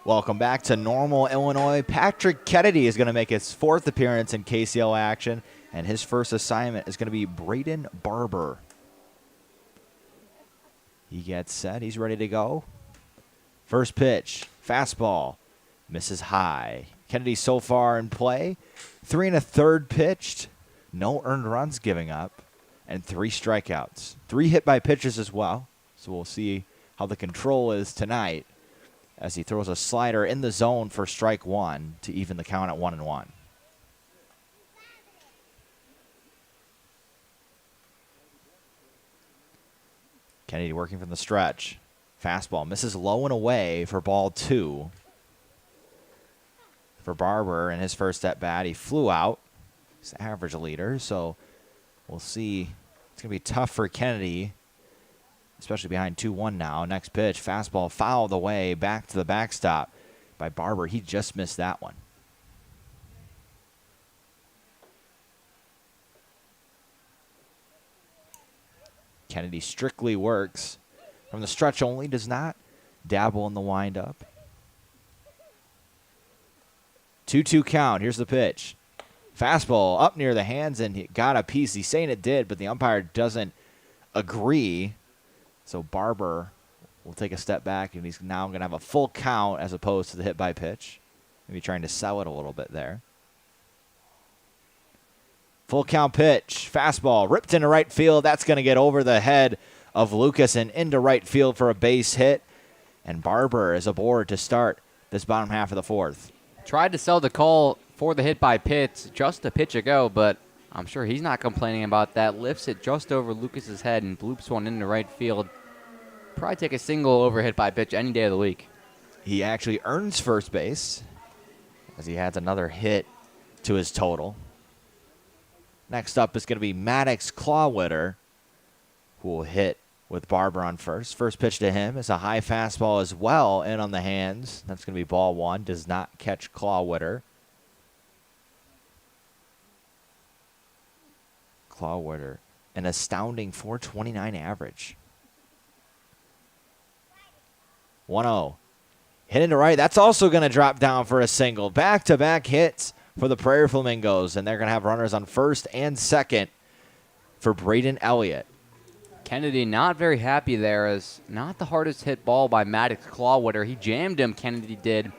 Welcome back to normal Illinois. Patrick Kennedy is going to make his fourth appearance in KCL action, and his first assignment is going to be Braden Barber. He gets set. He's ready to go. First pitch, fastball, misses high. Kennedy so far in play, 3 1/3 pitched, no earned runs giving up, and 3 strikeouts. 3 hit by pitches as well, so we'll see how the control is tonight as he throws a slider in the zone for strike 1 to even the count at 1-1. Kennedy working from the stretch. Fastball misses low and away for ball 2. For Barber in his first at bat, he flew out. He's the average leader, so we'll see. It's going to be tough for Kennedy, especially behind 2-1 now. Next pitch, fastball fouled away, back to the backstop by Barber. He just missed that one. Kennedy strictly works from the stretch only, does not dabble in the windup. 2-2 count. Here's the pitch. Fastball up near the hands, and he got a piece. He's saying it did, but the umpire doesn't agree. So Barber will take a step back, and he's now going to have a full count as opposed to the hit by pitch. Maybe trying to sell it a little bit there. Full count pitch. Fastball ripped into right field. That's going to get over the head of Lucas and into right field for a base hit. And Barber is aboard to start this bottom half of the fourth. Tried to sell the call for the hit by Pitts just a pitch ago, but I'm sure he's not complaining about that. Lifts it just over Lucas's head and bloops one into right field. Probably take a single over hit by pitch any day of the week. He actually earns first base as he adds another hit to his total. Next up is going to be Maddox Clawwitter, who will hit with Barber on first. First pitch to him is a high fastball as well, in on the hands. That's going to be ball one. Does not catch Clawwitter. Clawwitter, an astounding 429 average. 1-0. Hit into right. That's also going to drop down for a single. Back-to-back hits for the Prairie Flamingos, and they're going to have runners on first and second for Braden Elliott. Kennedy not very happy there, as not the hardest hit ball by Maddox Clawwitter. He jammed him, Kennedy did,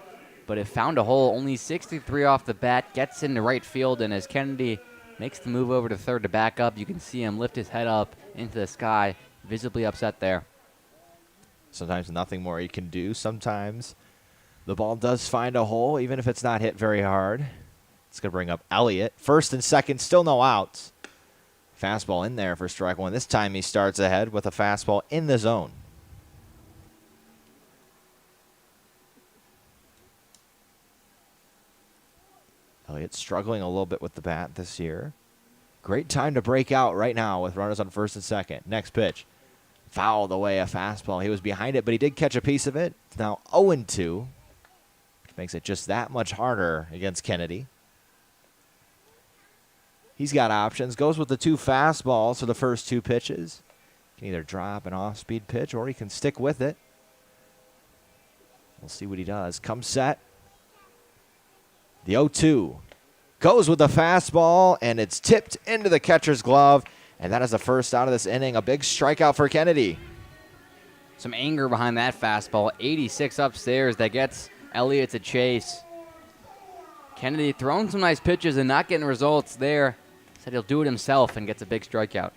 but it found a hole. Only 63 off the bat, gets into right field, and as Kennedy makes the move over to third to back up, you can see him lift his head up into the sky, visibly upset there. Sometimes nothing more he can do. Sometimes the ball does find a hole, even if it's not hit very hard. It's going to bring up Elliott. First and second, still no outs. Fastball in there for strike one. This time he starts ahead with a fastball in the zone. Elliott struggling a little bit with the bat this year. Great time to break out right now with runners on first and second. Next pitch. Fouled away a fastball. He was behind it, but he did catch a piece of it. It's now 0-2, which makes it just that much harder against Kennedy. He's got options. Goes with the two fastballs for the first two pitches. Can either drop an off-speed pitch or he can stick with it. We'll see what he does. Comes set. The 0-2 goes with the fastball, and it's tipped into the catcher's glove. And that is the first out of this inning. A big strikeout for Kennedy. Some anger behind that fastball. 86 upstairs. That gets Elliott to chase. Kennedy throwing some nice pitches and not getting results there. Said he'll do it himself and gets a big strikeout.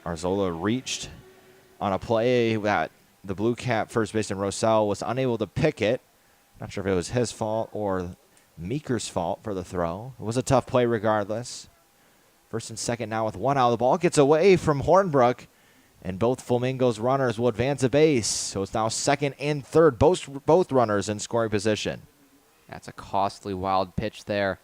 Arzola reached on a play that the Blue Cap first baseman Rosell was unable to pick it. Not sure if it was his fault or Meeker's fault for the throw. It was a tough play regardless. First and second now with one out. The ball gets away from Hornbrook, and both Flamingos runners will advance a base. So it's now second and third, both runners in scoring position. That's a costly wild pitch there.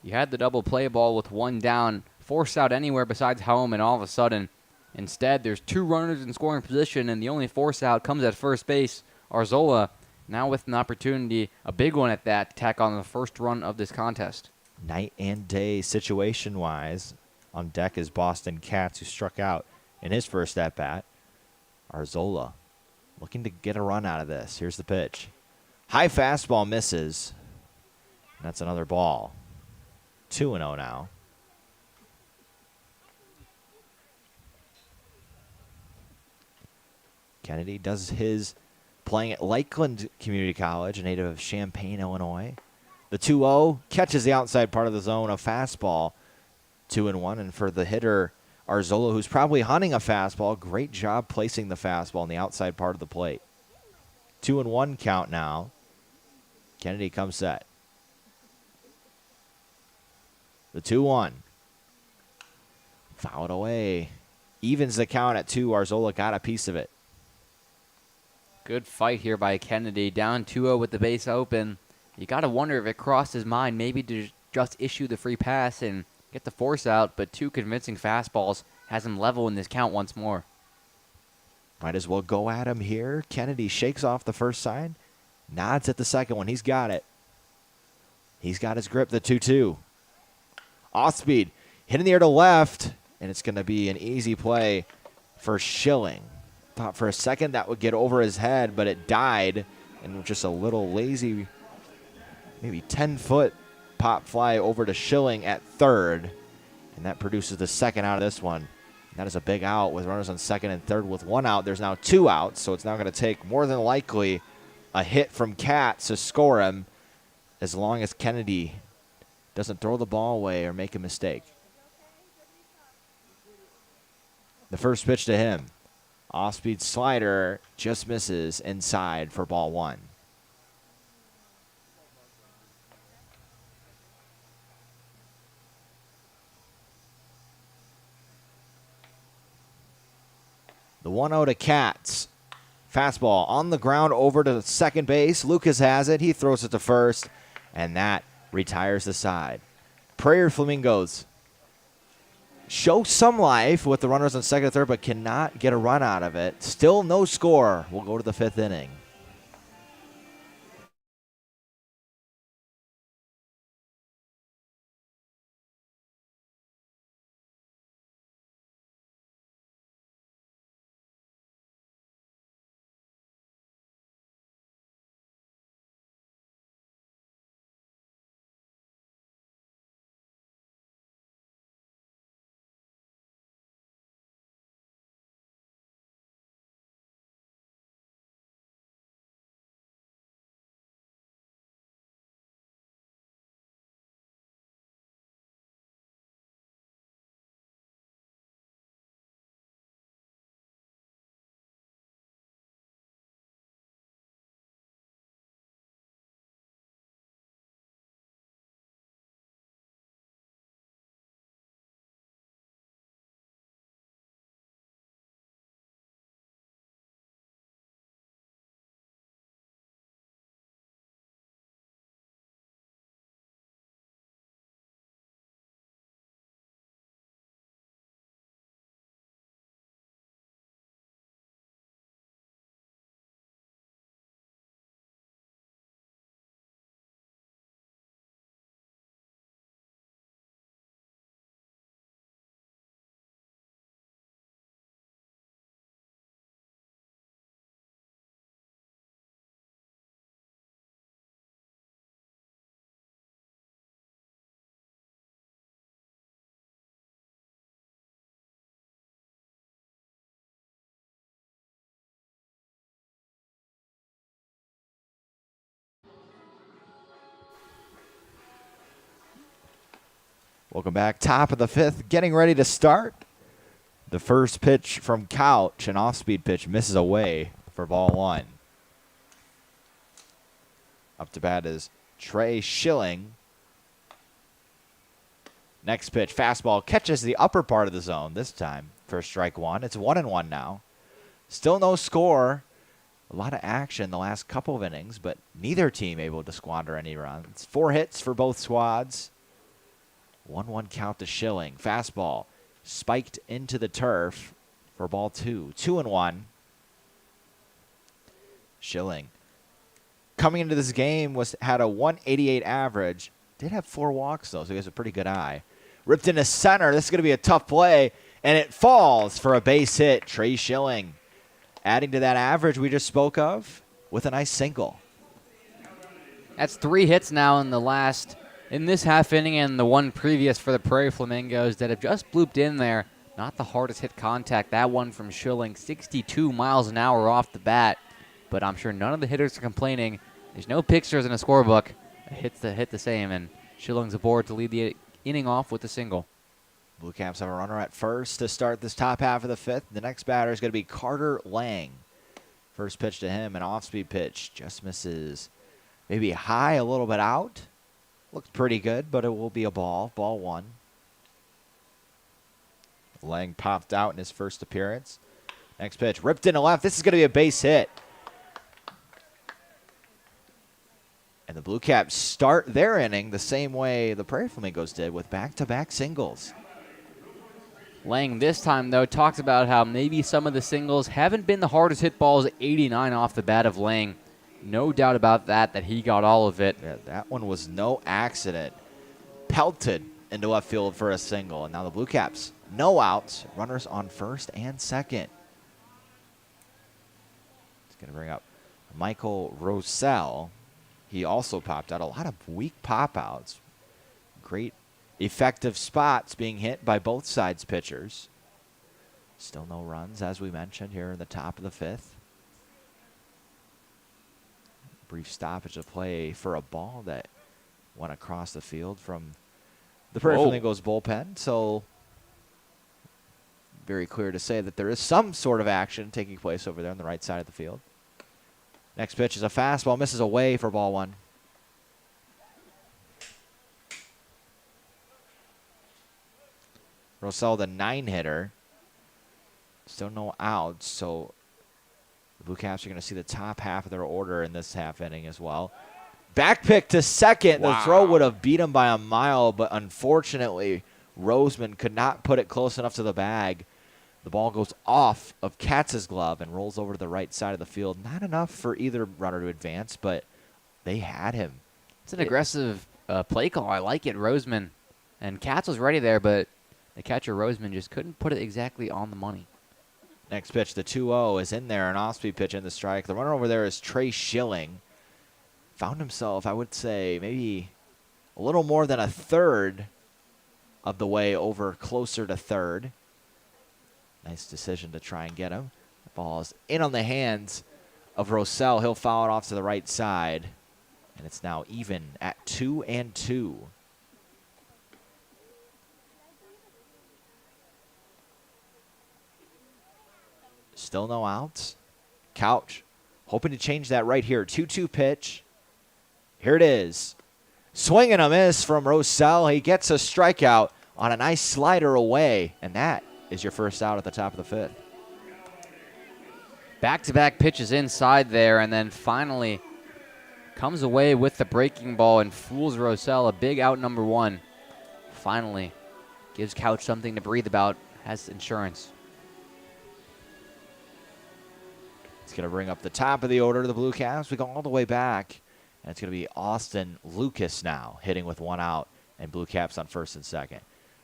You had the double play ball with one down, forced out anywhere besides home, and all of a sudden, instead, there's two runners in scoring position, and the only force out comes at first base. Arzola now with an opportunity, a big one at that, to tack on the first run of this contest. Night and day situation-wise. On deck is Boston Katz, who struck out in his first at-bat. Arzola looking to get a run out of this. Here's the pitch. High fastball misses. That's another ball. 2-0 now. Kennedy does his playing at Lakeland Community College, a native of Champaign, Illinois. The 2-0 catches the outside part of the zone, a fastball, 2-1. And for the hitter, Arzola, who's probably hunting a fastball, great job placing the fastball on the outside part of the plate. 2-1 count now. Kennedy comes set. The 2-1. Fouled away. Evens the count at 2. Arzola got a piece of it. Good fight here by Kennedy. Down 2-0 with the base open. You got to wonder if it crossed his mind maybe to just issue the free pass and get the force out, but two convincing fastballs has him level in this count once more. Might as well go at him here. Kennedy shakes off the first sign, nods at the second one. He's got it. He's got his grip, the 2-2. Off speed, hit in the air to left, and it's going to be an easy play for Schilling. Thought for a second that would get over his head, but it died, and just a little lazy, maybe 10-foot pop fly over to Schilling at third, and that produces the second out of this one. That is a big out with runners on second and third with one out. There's now two outs, so it's now going to take more than likely a hit from Katz to score him, as long as Kennedy doesn't throw the ball away or make a mistake. The first pitch to him. Off-speed slider just misses inside for ball 1. The 1-0 to Cats. Fastball on the ground over to second base. Lucas has it. He throws it to first, and that retires the side. Prairie Flamingos show some life with the runners on second and third, but cannot get a run out of it. Still no score. We'll go to the 5th inning. Welcome back. Top of the 5th, getting ready to start. The first pitch from Couch, an off-speed pitch, misses away for ball 1. Up to bat is Trey Schilling. Next pitch, fastball, catches the upper part of the zone this time for strike 1. It's 1-1 now. Still no score. A lot of action the last couple of innings, but neither team able to squander any runs. 4 hits for both squads. 1-1 count to Schilling. Fastball spiked into the turf for ball 2. 2-1. Schilling coming into this game had a 188 average. Did have 4 walks, though, so he has a pretty good eye. Ripped into center. This is going to be a tough play, and it falls for a base hit. Trey Schilling adding to that average we just spoke of with a nice single. That's 3 hits now in this half inning and the one previous for the Prairie Flamingos that have just blooped in there. Not the hardest hit contact. That one from Schilling, 62 miles an hour off the bat. But I'm sure none of the hitters are complaining. There's no pictures in a scorebook. Hit the same, and Schilling's aboard to lead the inning off with a single. Blue Caps have a runner at first to start this top half of the 5th. The next batter is going to be Carter Lang. First pitch to him, an off-speed pitch. Just misses. Maybe high, a little bit out. Looks pretty good, but it will be a ball. Ball 1. Lang popped out in his first appearance. Next pitch, ripped into left. This is going to be a base hit. And the Blue Caps start their inning the same way the Prairie Flamingos did, with back-to-back singles. Lang this time, though, talks about how maybe some of the singles haven't been the hardest hit balls. 89 off the bat of Lang. No doubt about that he got all of it. Yeah, that one was no accident. Pelted into left field for a single. And now the Blue Caps, no outs. Runners on first and second. It's going to bring up Michael Rosell. He also popped out. A lot of weak pop-outs. Great effective spots being hit by both sides pitchers. Still no runs, as we mentioned, here in the top of the 5th. Brief stoppage of play for a ball that went across the field from the Prairie Flamingos bullpen. So very clear to say that there is some sort of action taking place over there on the right side of the field. Next pitch is a fastball, misses away for ball one. Rosell, the 9-hitter. Still no outs, so the Blue Caps are going to see the top half of their order in this half inning as well. Back pick to second. Wow. The throw would have beat him by a mile, but unfortunately, Roseman could not put it close enough to the bag. The ball goes off of Katz's glove and rolls over to the right side of the field. Not enough for either runner to advance, but they had him. It's an aggressive play call. I like it, Roseman. And Katz was ready there, but the catcher, Roseman, just couldn't put it exactly on the money. Next pitch, the 2-0 is in there. An off-speed pitch in the strike. The runner over there is Trey Schilling. Found himself, I would say, maybe a little more than a third of the way over closer to third. Nice decision to try and get him. The ball is in on the hands of Rosell. He'll foul it off to the right side. And it's now even at 2-2. Still no outs. Couch hoping to change that right here. 2-2 pitch. Here it is. Swing and a miss from Rosell. He gets a strikeout on a nice slider away. And that is your first out at the top of the fifth. Back-to-back pitches inside there, and then finally comes away with the breaking ball and fools Rosell. A big out number one. Finally gives Couch something to breathe about. Has insurance. It's going to bring up the top of the order of the Blue Caps. We go all the way back. And it's going to be Austin Lucas now hitting with one out, and Blue Caps on first and second.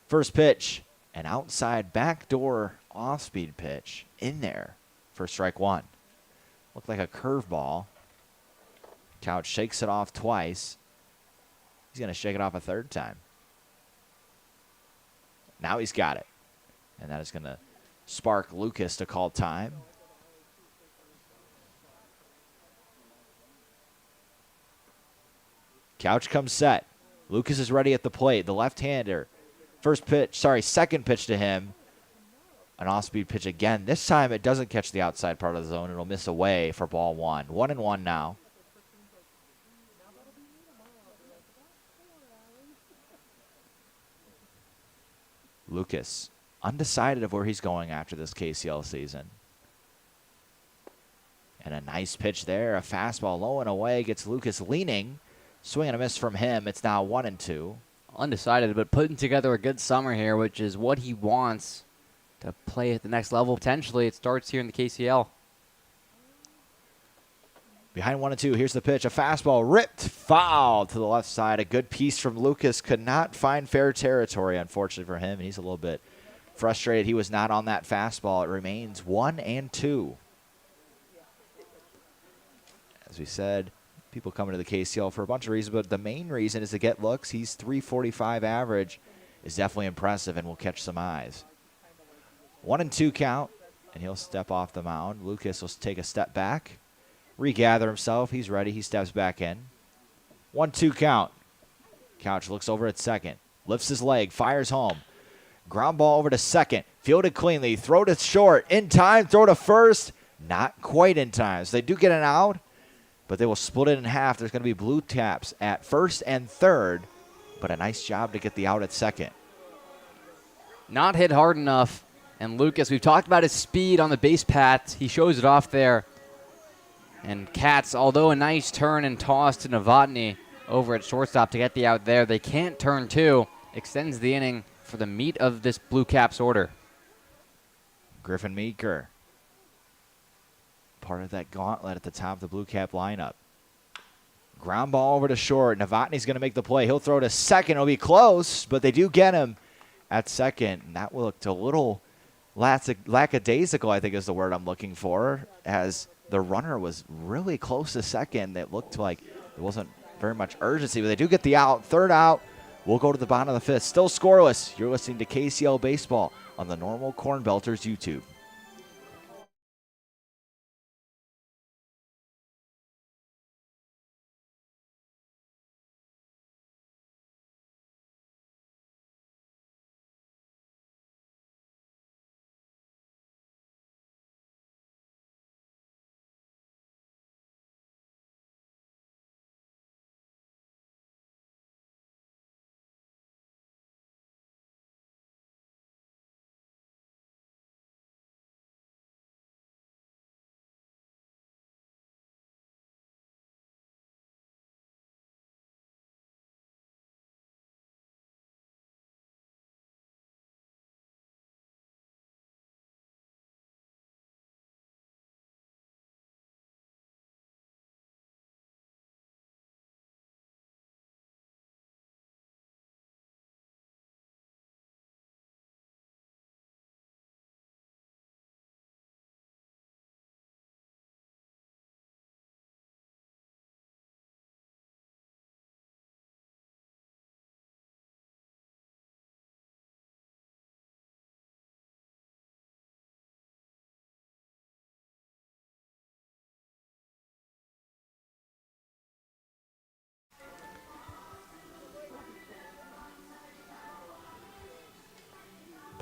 First pitch, an outside backdoor off-speed pitch in there for strike one. Looked like a curveball. Couch shakes it off twice. He's going to shake it off a third time. Now he's got it. And that is going to spark Lucas to call time. Couch comes set. Lucas is ready at the plate. The left-hander. Second pitch to him. An off-speed pitch again. This time it doesn't catch the outside part of the zone. It'll miss away for ball one. 1-1 now. Lucas, undecided of where he's going after this KCL season. And a nice pitch there. A fastball low and away. Gets Lucas leaning. Swing and a miss from him. It's now 1-2. Undecided, but putting together a good summer here, which is what he wants to play at the next level. Potentially, it starts here in the KCL. Behind 1-2, here's the pitch. A fastball ripped foul to the left side. A good piece from Lucas. Could not find fair territory, unfortunately for him. And he's a little bit frustrated. He was not on that fastball. It remains 1-2. As we said, people coming to the KCL for a bunch of reasons, but the main reason is to get looks. He's .345 average, is definitely impressive and will catch some eyes. 1-2 count, and he'll step off the mound. Lucas will take a step back, regather himself. He's ready. He steps back in. 1-2 count. Couch looks over at second, lifts his leg, fires home. Ground ball over to second, fielded cleanly, throw to short, in time, throw to first. Not quite in time. So they do get an out, but they will split it in half. There's going to be Blue Caps at first and third, but a nice job to get the out at second. Not hit hard enough. And Lucas, we've talked about his speed on the base paths. He shows it off there. And Katz, although a nice turn and toss to Novotny over at shortstop to get the out there, they can't turn two. Extends the inning for the meat of this Blue Caps order. Griffin Meeker, part of that gauntlet at the top of the Blue Cap lineup. Ground ball over to short. Novotny's going to make the play. He'll throw to second. It'll be close, but they do get him at second. And that looked a little lackadaisical, I think is the word I'm looking for, as the runner was really close to second. It looked like there wasn't very much urgency, but they do get the out. Third out. We'll go to the bottom of the fifth. Still scoreless. You're listening to KCL Baseball on the Normal Corn Belters YouTube.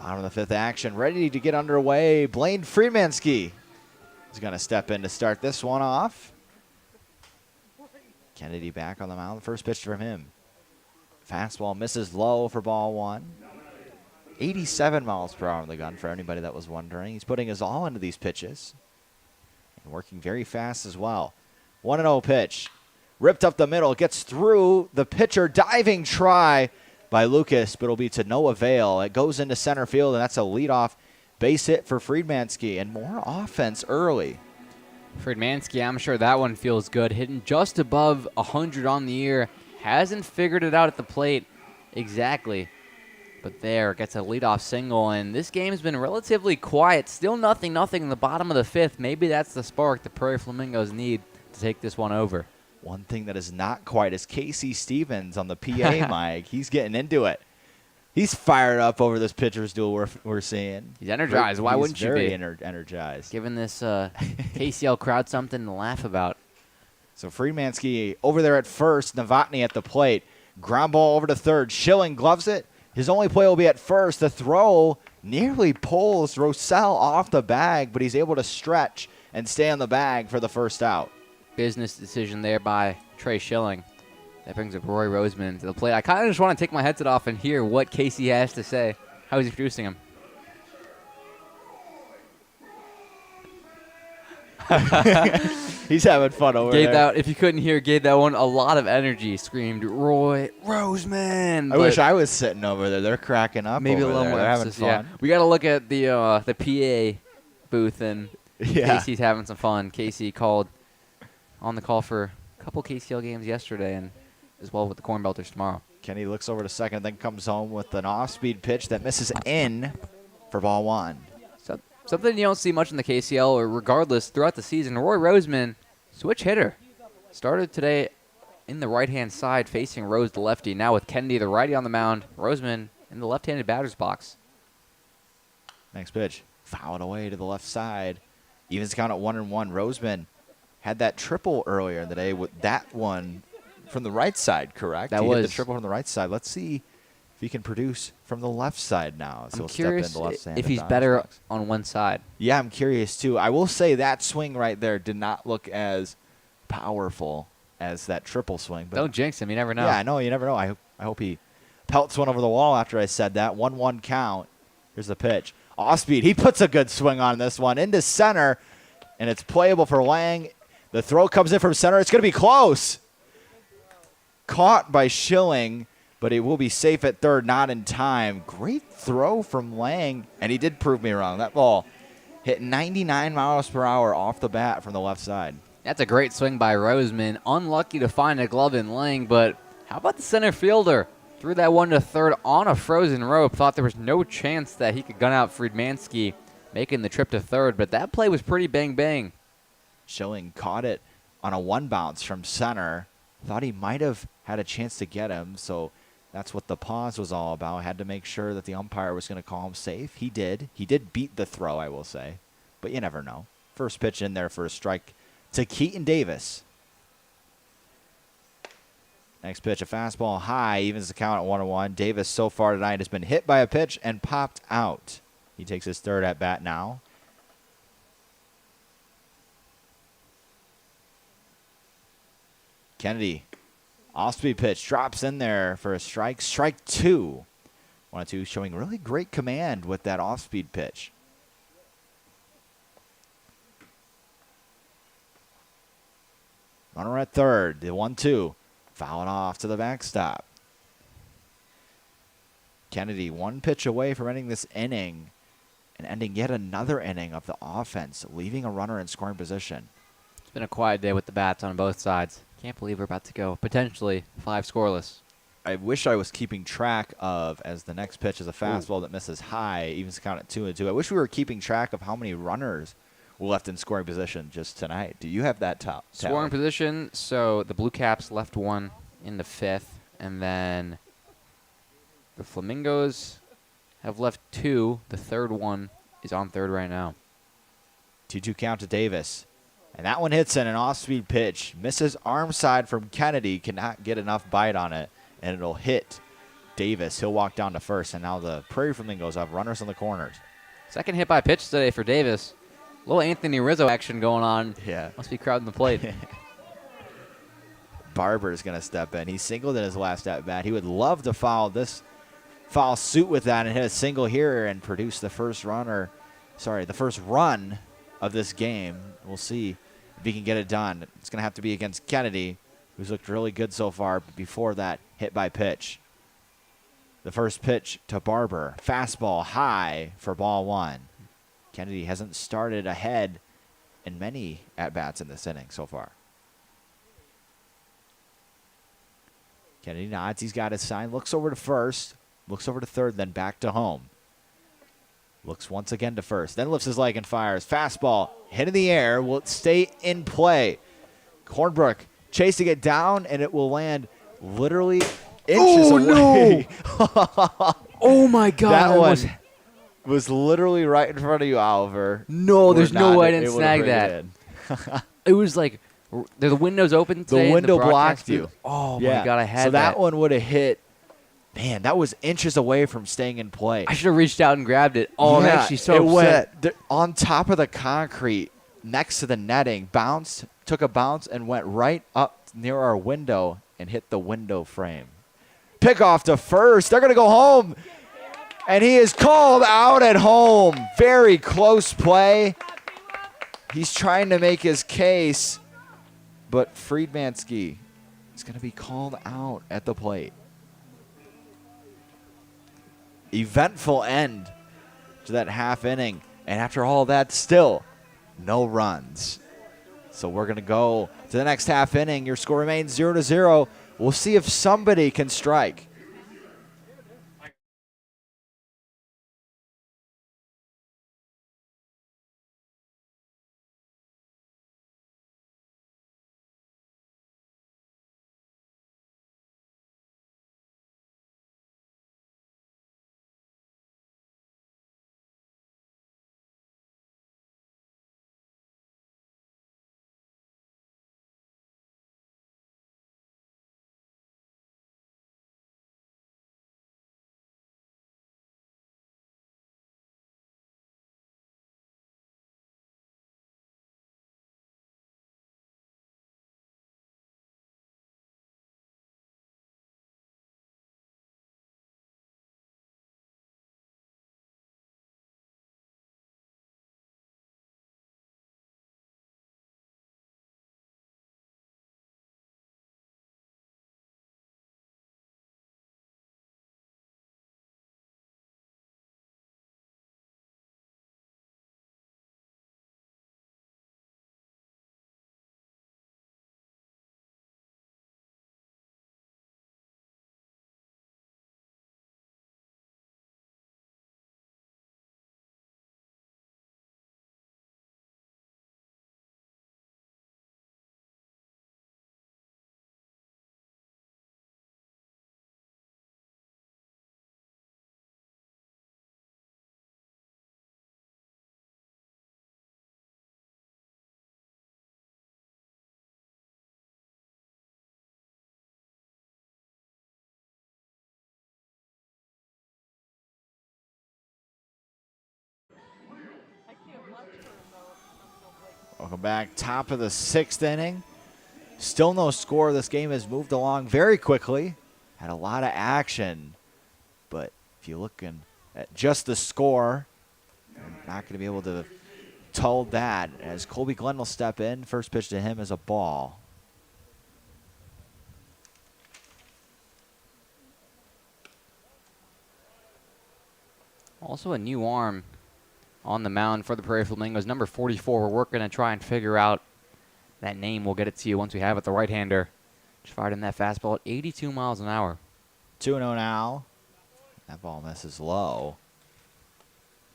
Bottom of the fifth action, ready to get underway. Blaine Friedmanski is going to step in to start this one off. Kennedy back on the mound. First pitch from him. Fastball misses low for ball one. 87 miles per hour on the gun for anybody that was wondering. He's putting his all into these pitches and working very fast as well. 1-0 pitch. Ripped up the middle. Gets through the pitcher. Diving try by Lucas, but it'll be to no avail. It goes into center field, and that's a leadoff base hit for Friedmanski, and more offense early. Friedmanski, I'm sure that one feels good. Hitting just above 100 on the year. Hasn't figured it out at the plate exactly. But there, gets a leadoff single, and this game's been relatively quiet. Still nothing in the bottom of the fifth. Maybe that's the spark the Prairie Flamingos need to take this one over. One thing that is not quite is Casey Stevens on the PA mic. He's getting into it. He's fired up over this pitcher's duel we're seeing. He's energized. Why wouldn't you be? Very energized. Giving this KCL crowd something to laugh about. So Friedmanski over there at first. Novotny at the plate. Ground ball over to third. Schilling gloves it. His only play will be at first. The throw nearly pulls Rosell off the bag, but he's able to stretch and stay on the bag for the first out. Business decision there by Trey Schilling. That brings up Roy Roseman to the plate. I kind of just want to take my headset off and hear what Casey has to say, how he's introducing him. He's having fun over there. If you couldn't hear, gave that one a lot of energy. Screamed, Roy Roseman. I wish I was sitting over there. They're cracking up. Maybe over a little there. more They're emphasis. having fun. Yeah. We got to look at the PA booth, and Yeah. Casey's having some fun. Casey called on the call for a couple KCL games yesterday, and as well with the Corn Belters tomorrow. Kenny looks over to second, then comes home with an off-speed pitch that misses in for ball one. Something you don't see much in the KCL, or regardless, throughout the season. Roy Roseman, switch hitter. Started today in the right-hand side, facing Rose, the lefty. Now with Kennedy, the righty on the mound. Roseman in the left-handed batter's box. Next pitch, fouled away to the left side. Evens count at 1-1. Roseman had that triple earlier in the day with that one from the right side, correct? That he was hit the triple from the right side. Let's see if he can produce from the left side now. So I'm curious step in the left side if he's better on one side. Yeah, I'm curious too. I will say that swing right there did not look as powerful as that triple swing. But don't jinx him. You never know. Yeah, I know. You never know. I hope he pelts one over the wall after I said that. 1-1 count. Here's the pitch. Off speed. He puts a good swing on this one into center, and it's playable for Lang. The throw comes in from center. It's going to be close. Caught by Schilling, but it will be safe at third, not in time. Great throw from Lang, and he did prove me wrong. That ball hit 99 miles per hour off the bat from the left side. That's a great swing by Roseman. Unlucky to find a glove in Lang, but how about the center fielder? Threw that one to third on a frozen rope. Thought there was no chance that he could gun out Friedmanski, making the trip to third, but that play was pretty bang-bang. Schilling caught it on a one bounce from center. Thought he might have had a chance to get him, so that's what the pause was all about. Had to make sure that the umpire was going to call him safe. He did. He did beat the throw, I will say, but you never know. First pitch in there for a strike to Keaton Davis. Next pitch, a fastball high, evens the count at 1-1. Davis so far tonight has been hit by a pitch and popped out. He takes his third at bat now. Kennedy, off-speed pitch, drops in there for a strike. Strike two. 1-2, showing really great command with that off-speed pitch. Runner at third, the 1-2. Fouling off to the backstop. Kennedy, one pitch away from ending this inning and ending yet another inning of the offense, leaving a runner in scoring position. It's been a quiet day with the bats on both sides. Can't believe we're about to go potentially 5 scoreless. I wish I was keeping track of, as the next pitch is a fastball that misses high, evens count at 2-2. I wish we were keeping track of how many runners were left in scoring position just tonight. Do you have that tally? Scoring position, so the Blue Caps left one in the 5th, and then the Flamingos have left 2. The third one is on third right now. 2-2 count to Davis. And that one hits in an off-speed pitch. Misses arm side from Kennedy. Cannot get enough bite on it. And it'll hit Davis. He'll walk down to first, and now the Prairie Flamingos have runners on the corners. Second hit by pitch today for Davis. A little Anthony Rizzo action going on. Yeah. Must be crowding the plate. Barber's going to step in. He singled in his last at-bat. He would love to foul suit with that and hit a single here and produce the first run of this game. We'll see if he can get it done. It's going to have to be against Kennedy, who's looked really good so far before that hit by pitch. The first pitch to Barber. Fastball high for ball one. Kennedy hasn't started ahead in many at-bats in this inning so far. Kennedy nods. He's got his sign. Looks over to first. Looks over to third, then back to home. Looks once again to first. Then lifts his leg and fires. Fastball hit in the air. Will it stay in play? Hornbrook chasing it down, and it will land literally inches away. No. Oh, my God. That one was literally right in front of you, Oliver. No, there's no way I didn't snag that. It was like the window's open today. The window blocked you. Oh, my God, I had so that one would have hit. Man, that was inches away from staying in play. I should have reached out and grabbed it. Oh, yeah, I'm actually so upset. Went on top of the concrete next to the netting, took a bounce, and went right up near our window and hit the window frame. Pick off to first. They're going to go home. And he is called out at home. Very close play. He's trying to make his case, but Friedmansky is going to be called out at the plate. Eventful end to that half inning. And after all that, still no runs. So we're going to go to the next half inning. Your score remains 0-0. We'll see if somebody can strike. Welcome back. Top of the sixth inning. Still no score. This game has moved along very quickly. Had a lot of action. But if you're looking at just the score, you're not going to be able to tell that as Colby Glenn will step in. First pitch to him is a ball. Also a new arm on the mound for the Prairie Flamingos. Number 44, we're working to try and figure out that name. We'll get it to you once we have it. The right-hander just fired in that fastball at 82 miles an hour. 2-0 now. That ball misses low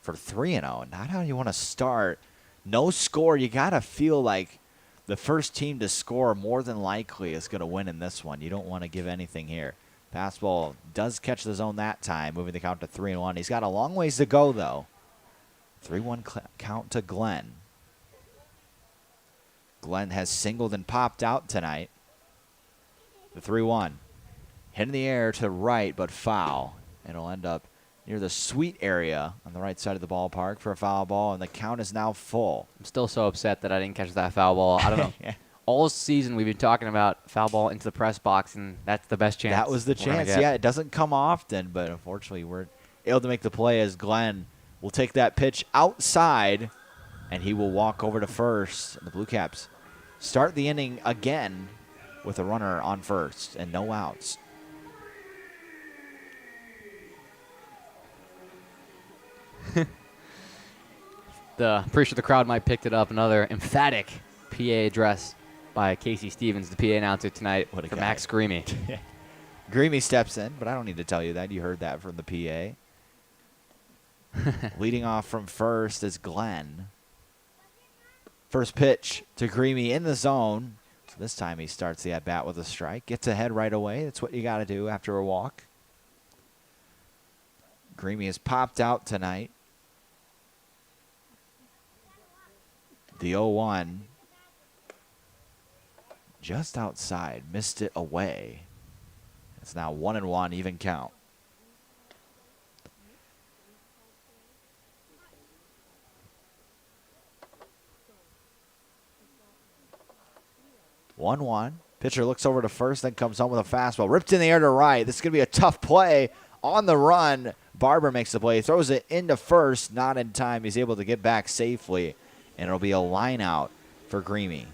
for 3-0. Not how you want to start. No score. You got to feel like the first team to score more than likely is going to win in this one. You don't want to give anything here. Fastball does catch the zone that time, moving the count to 3-1. He's got a long ways to go, though. 3-1 count to Glenn. Glenn has singled and popped out tonight. The 3-1. Hit in the air to right, but foul. It'll end up near the sweet area on the right side of the ballpark for a foul ball, and the count is now full. I'm still so upset that I didn't catch that foul ball. I don't know. Yeah. All season we've been talking about foul ball into the press box, and that's the best chance. That was the chance. Yeah, it doesn't come often, but unfortunately we're able to make the play as Glenn will take that pitch outside, and he will walk over to first. And the Blue Caps start the inning again with a runner on first and no outs. Pretty sure the crowd might have picked it up. Another emphatic PA address by Casey Stevens, the PA announcer tonight, What a for guy. Max Greamy. Greamy steps in, but I don't need to tell you that. You heard that from the PA. Leading off from first is Glenn. First pitch to Greamy in the zone. So this time he starts the at-bat with a strike. Gets ahead right away. That's what you got to do after a walk. Greamy has popped out tonight. The 0-1. Just outside. Missed it away. It's now 1-1, even count. One. Pitcher looks over to first, then comes home with a fastball. Ripped in the air to right. This is going to be a tough play on the run. Barber makes the play. Throws it into first. Not in time. He's able to get back safely. And it'll be a line out for Greamy.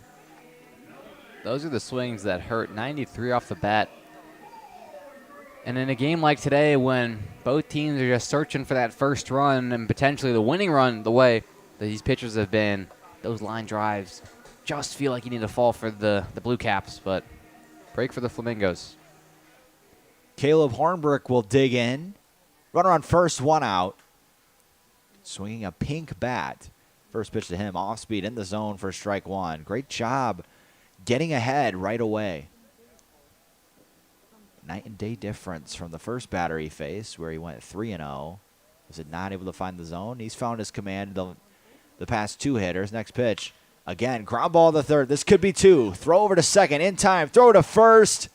Those are the swings that hurt. 93 off the bat. And in a game like today, when both teams are just searching for that first run and potentially the winning run, the way that these pitchers have been, those line drives just feel like you need to fall for the Blue Caps, but break for the Flamingos. Caleb Hornbrook will dig in. Runner on first, 1 out. Swinging a pink bat. First pitch to him, off speed in the zone for strike 1. Great job getting ahead right away. Night and day difference from the first batter he faced, where he went 3-0. Was it not able to find the zone? He's found his command the past 2 hitters. Next pitch, again, ground ball to third. This could be 2. Throw over to second in time. Throw to first.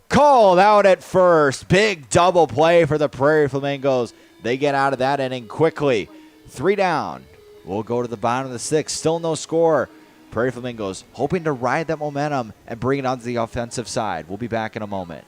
Called out at first. Big double play for the Prairie Flamingos. They get out of that inning quickly. 3 down. We'll go to the bottom of the 6th. Still no score. Prairie Flamingos hoping to ride that momentum and bring it onto the offensive side. We'll be back in a moment.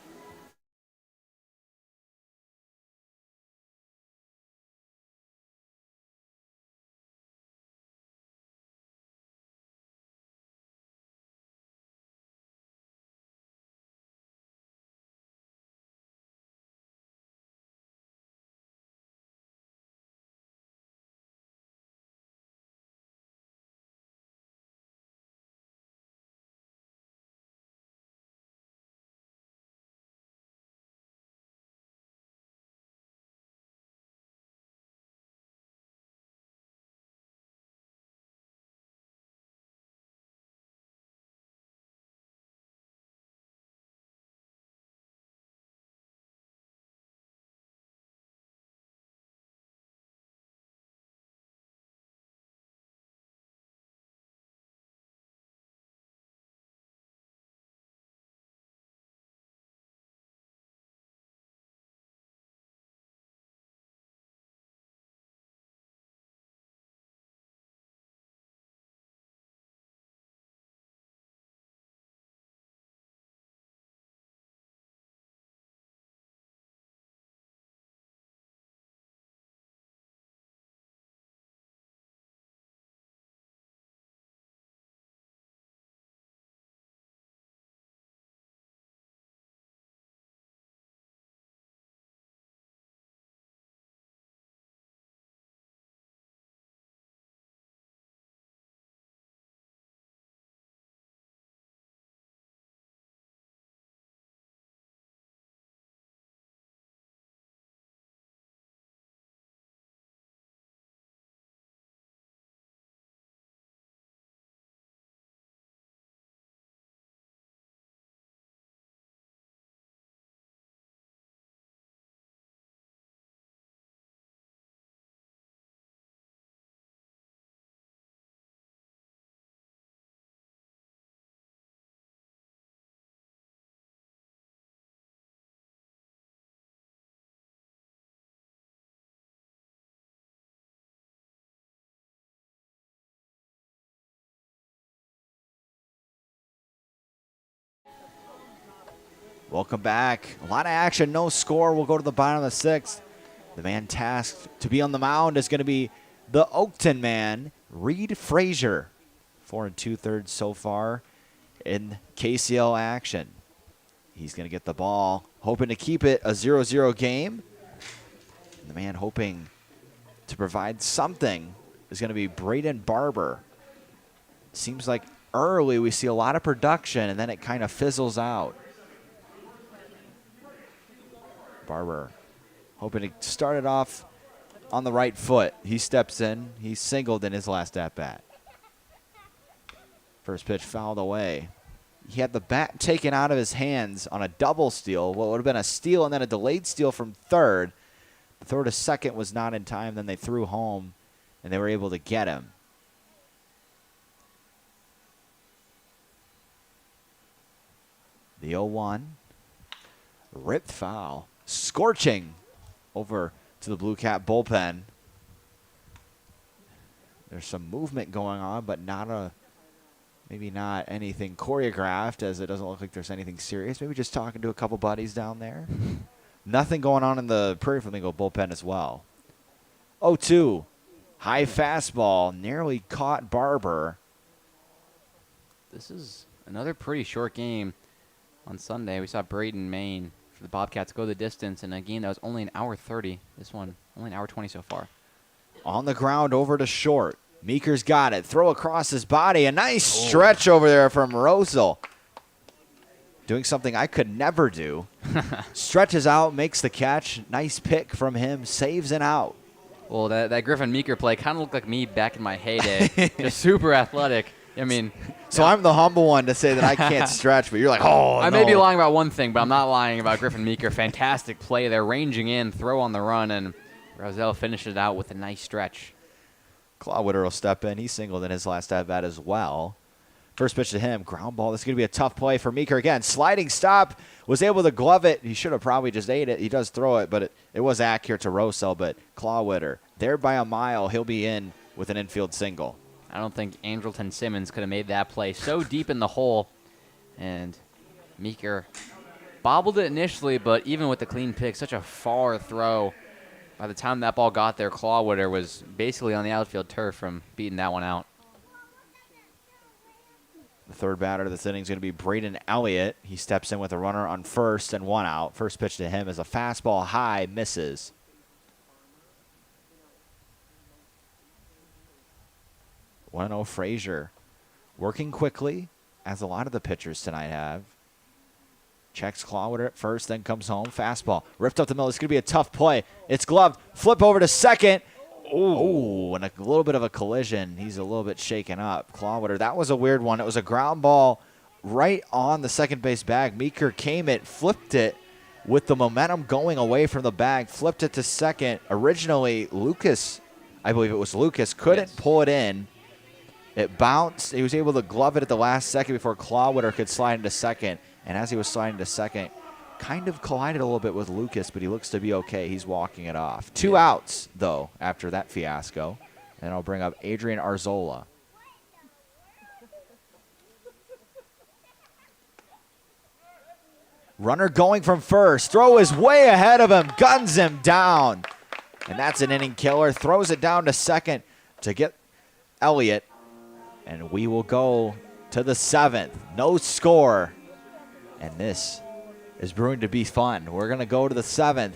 Welcome back. A lot of action, no score. We'll go to the bottom of the 6th. The man tasked to be on the mound is going to be the Oakton man, Reed Frazier. 4 2/3 so far in KCL action. He's going to get the ball, hoping to keep it a 0-0 game. And the man hoping to provide something is going to be Braden Barber. Seems like early we see a lot of production, and then it kind of fizzles out. Barber hoping to start it off on the right foot. He steps in. He singled in his last at-bat. First pitch fouled away. He had the bat taken out of his hands on a double steal. What would have been a steal and then a delayed steal from third. The throw to second was not in time. Then they threw home, and they were able to get him. The 0-1. Ripped foul. Scorching over to the Blue Cap bullpen. There's some movement going on, but maybe not anything choreographed, as it doesn't look like there's anything serious. Maybe just talking to a couple buddies down there. Nothing going on in the Prairie Flamingo bullpen as well. 0-2. High fastball. Nearly caught Barber. This is another pretty short game. On Sunday, we saw Braden, Maine, for the Bobcats go the distance in a game that was only an hour 30. This one, only an hour 20 so far. On the ground over to short. Meeker's got it. Throw across his body. A nice stretch over there from Rosal. Doing something I could never do. Stretches out, makes the catch. Nice pick from him. Saves an out. Well, that Griffin Meeker play kind of looked like me back in my heyday. Just super athletic. I mean, so I'm the humble one to say that I can't stretch, but you're like, oh, I may be lying about one thing, but I'm not lying about Griffin Meeker. Fantastic play there, ranging in, throw on the run, and Roselle finished it out with a nice stretch. Clawwitter will step in. He singled in his last at-bat as well. First pitch to him, ground ball. This is going to be a tough play for Meeker again. Sliding stop, was able to glove it. He should have probably just ate it. He does throw it, but it was accurate to Roselle, but Clawwitter, there by a mile, he'll be in with an infield single. I don't think Andrelton Simmons could have made that play so deep in the hole. And Meeker bobbled it initially, but even with the clean pick, such a far throw. By the time that ball got there, Clawwitter was basically on the outfield turf from beating that one out. The third batter of this inning is going to be Braden Elliott. He steps in with a runner on first and 1 out. First pitch to him is a fastball high, misses. 1-0 Frazier. Working quickly, as a lot of the pitchers tonight have. Checks Clawwitter at first, then comes home. Fastball. Ripped up the middle. It's going to be a tough play. It's gloved. Flip over to second. Oh, and a little bit of a collision. He's a little bit shaken up. Clawwitter, that was a weird one. It was a ground ball right on the second base bag. Meeker came it, flipped it with the momentum going away from the bag. Flipped it to second. Originally, Lucas, I believe it was Lucas, couldn't pull it in. It bounced. He was able to glove it at the last second before Clawwitter could slide into second. And as he was sliding to second, kind of collided a little bit with Lucas, but he looks to be okay. He's walking it off. 2 outs, though, after that fiasco. And I'll bring up Adrian Arzola. Runner going from first. Throw is way ahead of him. Guns him down. And that's an inning killer. Throws it down to second to get Elliott. And we will go to the 7th. No score. And this is brewing to be fun. We're going to go to the 7th.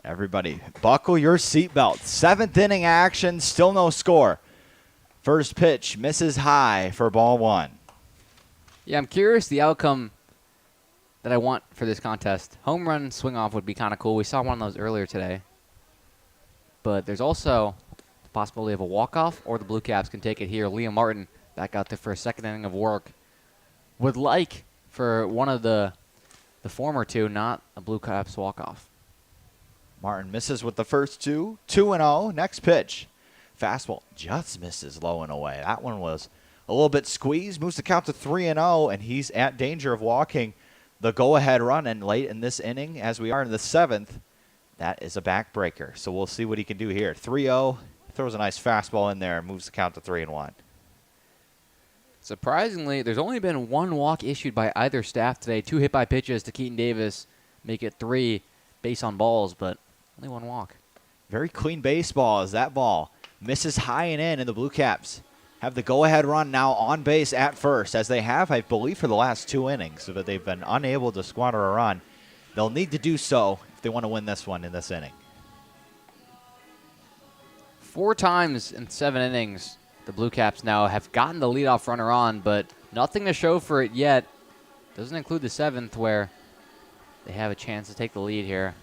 Everybody, buckle your seatbelt. 7th inning action, still no score. First pitch misses high for ball 1. Yeah, I'm curious the outcome that I want for this contest. Home run swing off would be kind of cool. We saw one of those earlier today. But there's also the possibility of a walk-off, or the Blue Caps can take it here. Liam Martin back out there for a second inning of work. Would like for one of the former two, not a Blue Caps walk-off. Martin misses with the first two. 2-0. Next pitch. Fastball just misses low and away. That one was a little bit squeezed. Moves the count to 3-0, and he's at danger of walking the go-ahead run. And late in this inning, as we are in the 7th, that is a backbreaker. So we'll see what he can do here. 3-0. Throws a nice fastball in there. Moves the count to 3-1. Surprisingly, there's only been one walk issued by either staff today. 2 hit by pitches to Keaton Davis make it 3 base on balls, but only 1 walk. Very clean baseball as that ball misses high and in, and the Blue Caps have the go-ahead run now on base at first, as they have, I believe, for the last 2 innings, but they've been unable to squander a run. They'll need to do so if they want to win this one in this inning. 4 times in 7 innings, the Blue Caps now have gotten the leadoff runner on, but nothing to show for it yet. Doesn't include the 7th, where they have a chance to take the lead here.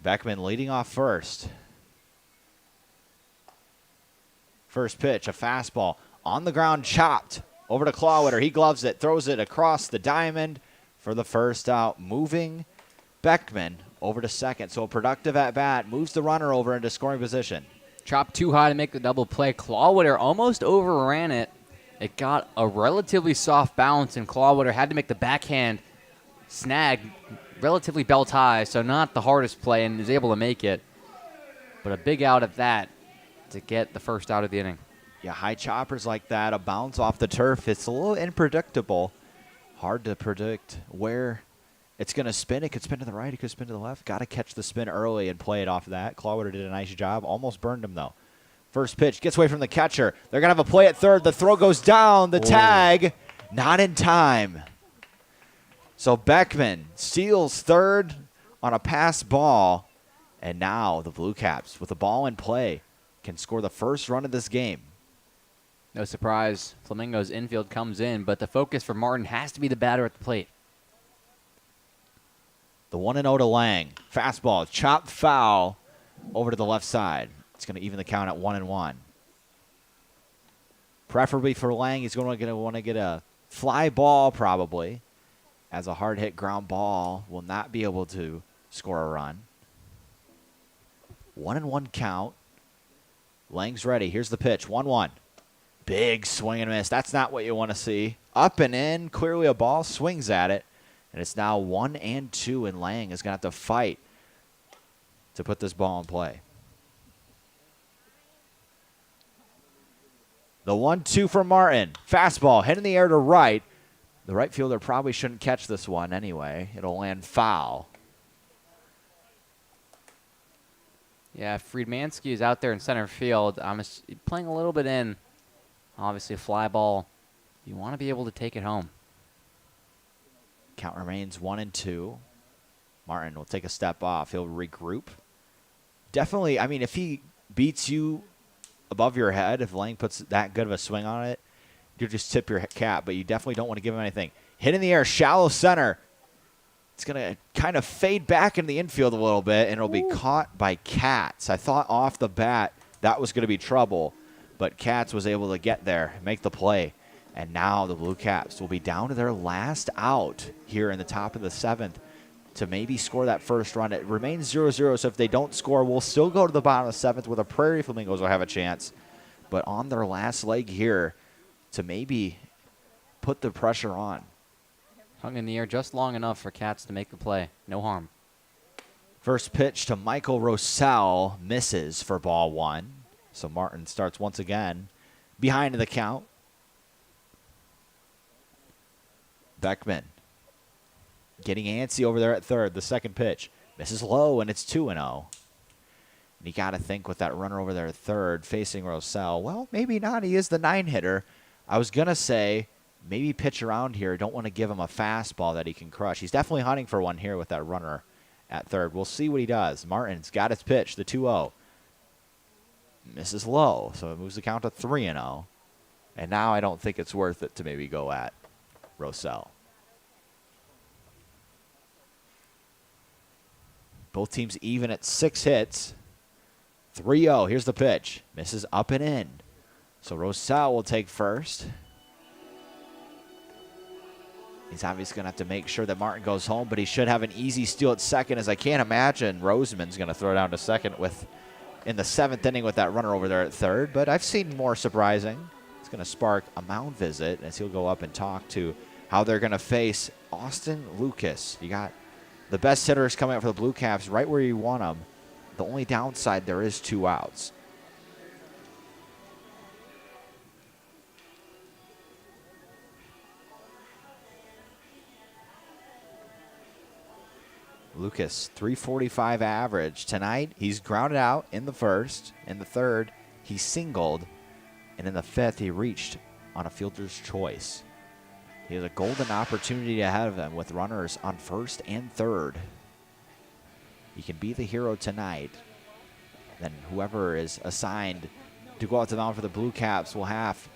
Beckman leading off first. First pitch, a fastball on the ground, chopped over to Clawwitter. He gloves it, throws it across the diamond for the first out. Moving Beckman over to second. So a productive at bat, moves the runner over into scoring position. Chopped too high to make the double play. Clawwitter almost overran it. It got a relatively soft bounce, and Clawwitter had to make the backhand snag relatively belt high, so not the hardest play, and is able to make it. But a big out at that to get the first out of the inning. Yeah, high choppers like that, a bounce off the turf. It's a little unpredictable. Hard to predict where it's going to spin. It could spin to the right. It could spin to the left. Got to catch the spin early and play it off of that. Clawwitter did a nice job. Almost burned him, though. First pitch gets away from the catcher. They're going to have a play at third. The throw goes down. The tag, not in time. So Beckman steals third on a pass ball. And now the Blue Caps, with the ball in play, can score the first run of this game. No surprise, Flamingos infield comes in, but the focus for Martin has to be the batter at the plate. The 1-0 to Lang. Fastball, chopped foul over to the left side. It's going to even the count at 1-1. Preferably for Lang, he's going to want to get a fly ball probably, as a hard hit ground ball will not be able to score a run. 1-1 count. Lang's ready. Here's the pitch. 1-1. Big swing and miss. That's not what you want to see. Up and in. Clearly a ball. Swings at it. And it's now 1-2, and Lang is going to have to fight to put this ball in play. The 1-2 for Martin. Fastball hit in the air to right. The right fielder probably shouldn't catch this one anyway. It'll land foul. Yeah, Friedmansky is out there in center field. I'm playing a little bit in. Obviously, a fly ball. You want to be able to take it home. Count remains 1-2. Martin will take a step off. He'll regroup. Definitely, I mean, if he beats you above your head, if Lang puts that good of a swing on it, you just tip your cap, but you definitely don't want to give him anything. Hit in the air, shallow center. It's going to kind of fade back in the infield a little bit, and it'll be caught by Katz. I thought off the bat that was going to be trouble, but Katz was able to get there, make the play. And now the Blue Caps will be down to their last out here in the top of the 7th to maybe score that first run. It remains 0-0, so if they don't score, we'll still go to the bottom of the 7th where the Prairie Flamingos will have a chance. But on their last leg here to maybe put the pressure on. Hung in the air just long enough for Katz to make the play. No harm. First pitch to Michael Rosell misses for ball 1. So Martin starts once again behind in the count. Beckman getting antsy over there at third. The second pitch misses low, and it's 2-0. And you got to think with that runner over there at third facing Rosell, well, maybe not. He is the 9-hitter. I was going to say maybe pitch around here. Don't want to give him a fastball that he can crush. He's definitely hunting for one here with that runner at third. We'll see what he does. Martin's got his pitch, the 2-0. Misses low, so it moves the count to 3-0. And now I don't think it's worth it to maybe go at Rosell. Both teams even at 6 hits. 3-0. Here's the pitch. Misses up and in. So Rosell will take first. He's obviously going to have to make sure that Martin goes home, but he should have an easy steal at second, as I can't imagine Roseman's going to throw down to second in the 7th inning with that runner over there at third. But I've seen more surprising. It's going to spark a mound visit as he'll go up and talk to how they're going to face Austin Lucas. You got the best hitters coming out for the Blue Caps right where you want them. The only downside, there is 2 outs. Lucas, 345 average. Tonight, he's grounded out in the first. In the third, he singled. And in the 5th, he reached on a fielder's choice. He has a golden opportunity ahead of him with runners on first and third. He can be the hero tonight. Then whoever is assigned to go out to the mound for the Blue Caps will have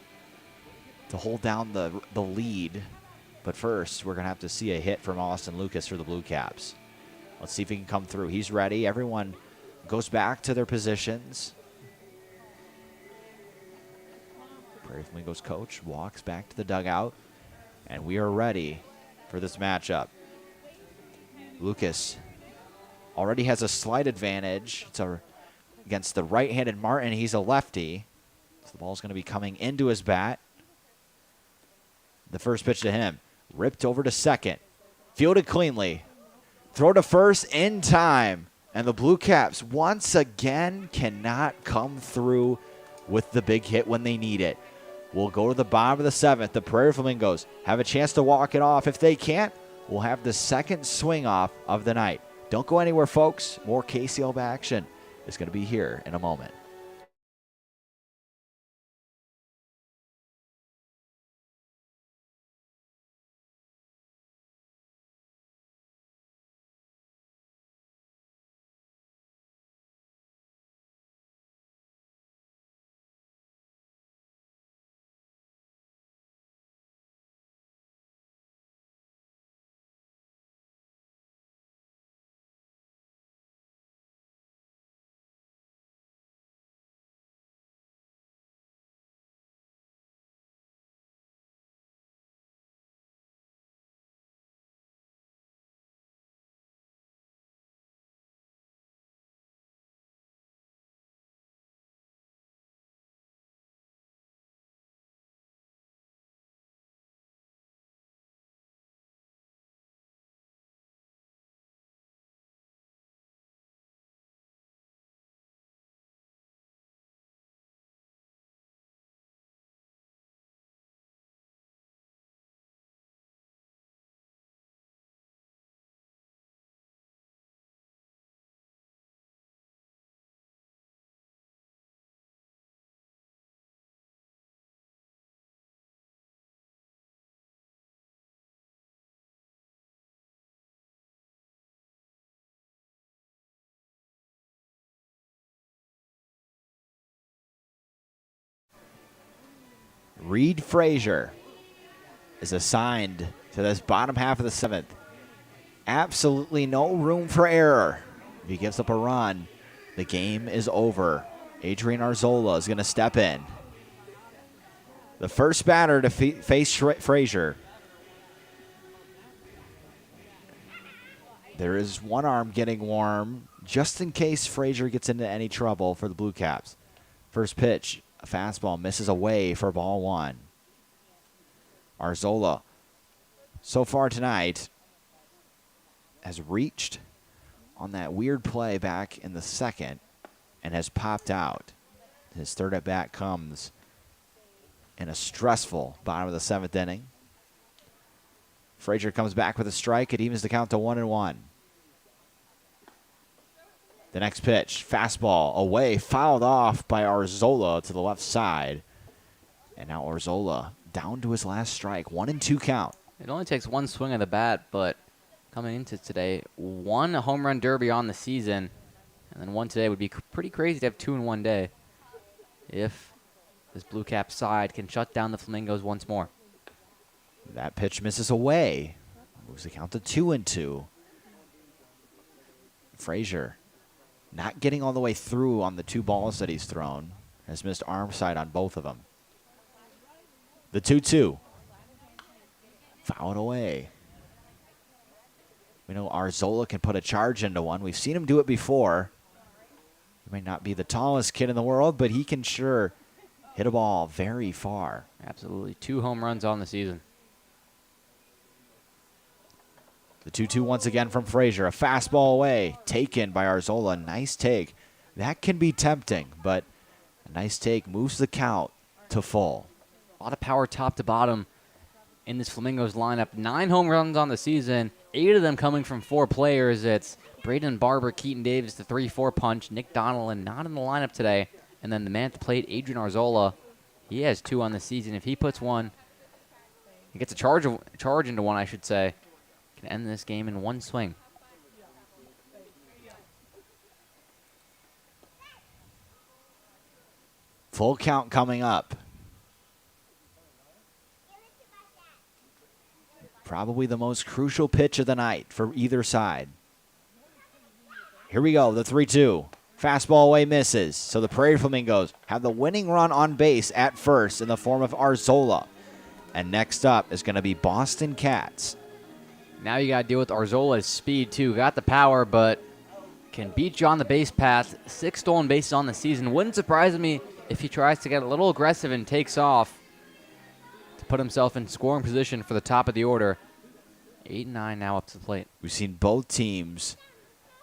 to hold down the lead. But first, we're going to have to see a hit from Austin Lucas for the Blue Caps. Let's see if he can come through. He's ready. Everyone goes back to their positions. Prairie Flamingos coach walks back to the dugout. And we are ready for this matchup. Lucas already has a slight advantage. It's against the right-handed Martin. He's a lefty. So the ball's going to be coming into his bat. The first pitch to him. Ripped over to second. Fielded cleanly. Throw to first in time. And the Blue Caps once again cannot come through with the big hit when they need it. We'll go to the bottom of the 7th. The Prairie Flamingos have a chance to walk it off. If they can't, we'll have the second swing off of the night. Don't go anywhere, folks. More KCLB action is going to be here in a moment. Reed Frazier is assigned to this bottom half of the 7th. Absolutely no room for error. If he gives up a run, the game is over. Adrian Arzola is going to step in. The first batter to face Frazier. There is one arm getting warm just in case Frazier gets into any trouble for the Blue Caps. First pitch. A fastball misses away for ball 1. Arzola, so far tonight, has reached on that weird play back in the 2nd and has popped out. His third at bat comes in a stressful bottom of the 7th inning. Frazier comes back with a strike. It evens the count to 1-1. The next pitch, fastball away, fouled off by Arzola to the left side. And now Arzola down to his last strike. 1-2 count. It only takes one swing of the bat, but coming into today, one home run derby on the season, and then one today would be pretty crazy to have 2 in one day if this Blue Cap side can shut down the Flamingos once more. That pitch misses away. Moves the count to 2-2. Frazier not getting all the way through on the 2 balls that he's thrown. Has missed arm side on both of them. The 2-2. Fouled away. We know Arzola can put a charge into one. We've seen him do it before. He may not be the tallest kid in the world, but he can sure hit a ball very far. Absolutely. 2 home runs on the season. The 2-2 once again from Frazier. A fastball away. Taken by Arzola. Nice take. That can be tempting, but a nice take moves the count to full. A lot of power top to bottom in this Flamingos lineup. 9 home runs on the season, 8 of them coming from 4 players. It's Braden, Barber, Keaton Davis, the 3-4 punch. Nick Donnellan not in the lineup today. And then the man at the plate, Adrian Arzola. He has 2 on the season. If he puts one, he gets a charge into one, I should say. Can end this game in one swing. Full count coming up. Probably the most crucial pitch of the night for either side. Here we go, the 3-2. Fastball away misses. So the Prairie Flamingos have the winning run on base at first in the form of Arzola. And next up is going to be Boston Cats. Now you got to deal with Arzola's speed, too. Got the power, but can beat you on the base path. 6 stolen bases on the season. Wouldn't surprise me if he tries to get a little aggressive and takes off to put himself in scoring position for the top of the order. 8-9 now up to the plate. We've seen both teams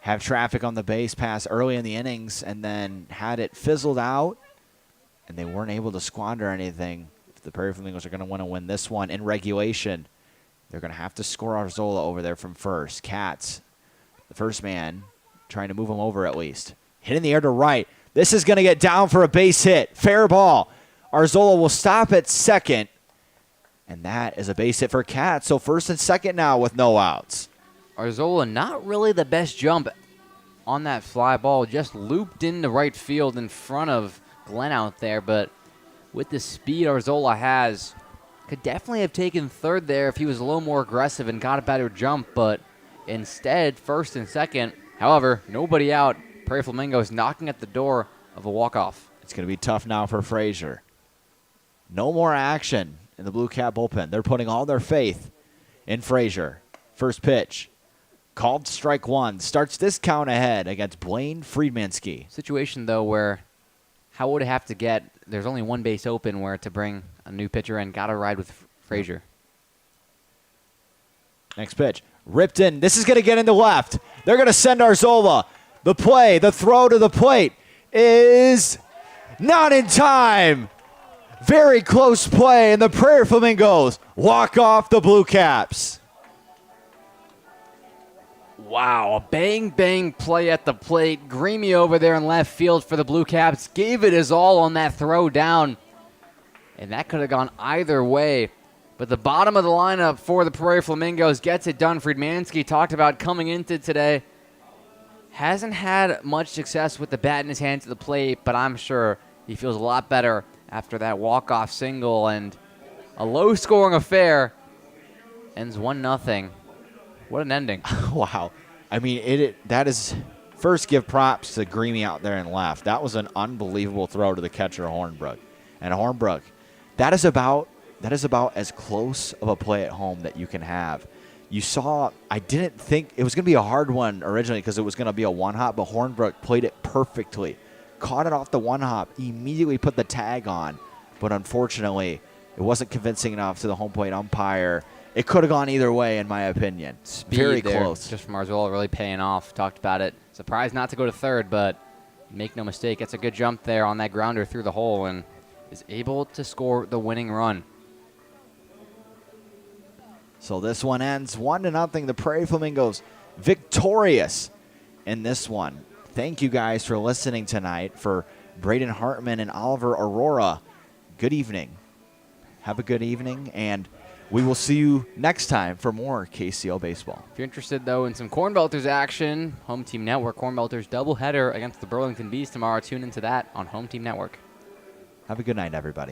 have traffic on the base pass early in the innings and then had it fizzled out, and they weren't able to squander anything. If the Prairie Flamingos are going to want to win this one in regulation, they're going to have to score Arzola over there from first. Cats, the first man, trying to move him over at least. Hit in the air to right. This is going to get down for a base hit. Fair ball. Arzola will stop at second, and that is a base hit for Cats. So first and second now with no outs. Arzola, not really the best jump on that fly ball. Just looped into right field in front of Glenn out there, but with the speed Arzola has, could definitely have taken third there if he was a little more aggressive and got a better jump, but instead, first and second. However, nobody out. Prairie Flamingos knocking at the door of a walk-off. It's going to be tough now for Frazier. No more action in the Blue Cap bullpen. They're putting all their faith in Frazier. First pitch, called strike 1. Starts this count ahead against Blaine Friedmansky. Situation, though, where how would it have to get? There's only one base open where to bring a new pitcher in. Got to ride with Frazier. Next pitch, ripped in. This is going to get into left. They're going to send Arzola. The play, the throw to the plate is not in time. Very close play, and the Prairie Flamingos walk off the Blue Caps. Wow, a bang-bang play at the plate. Greamy over there in left field for the Blue Caps. Gave it his all on that throw down. And that could have gone either way. But the bottom of the lineup for the Prairie Flamingos gets it done. Friedmansky talked about coming into today. Hasn't had much success with the bat in his hand to the plate, but I'm sure he feels a lot better after that walk-off single. And a low-scoring affair ends 1-0. What an ending. Wow. I mean, that is first give props to Greamy out there in left. That was an unbelievable throw to the catcher, Hornbrook. And Hornbrook, that is about as close of a play at home that you can have. You saw, I didn't think it was going to be a hard one originally because it was going to be a one-hop, but Hornbrook played it perfectly. Caught it off the one-hop, immediately put the tag on, but unfortunately, it wasn't convincing enough to the home plate umpire. It could have gone either way, in my opinion. Speed very there, close. just from Arzola really paying off. Talked about it. Surprised not to go to third, but make no mistake, it's a good jump there on that grounder through the hole and is able to score the winning run. So this one ends 1-0. The Prairie Flamingos victorious in this one. Thank you guys for listening tonight. For Braden Hartman and Oliver Arora, good evening. Have a good evening, and we will see you next time for more KCL baseball. If you're interested, though, in some Corn Belters action, Home Team Network Corn Belters doubleheader against the Burlington Bees tomorrow. Tune into that on Home Team Network. Have a good night, everybody.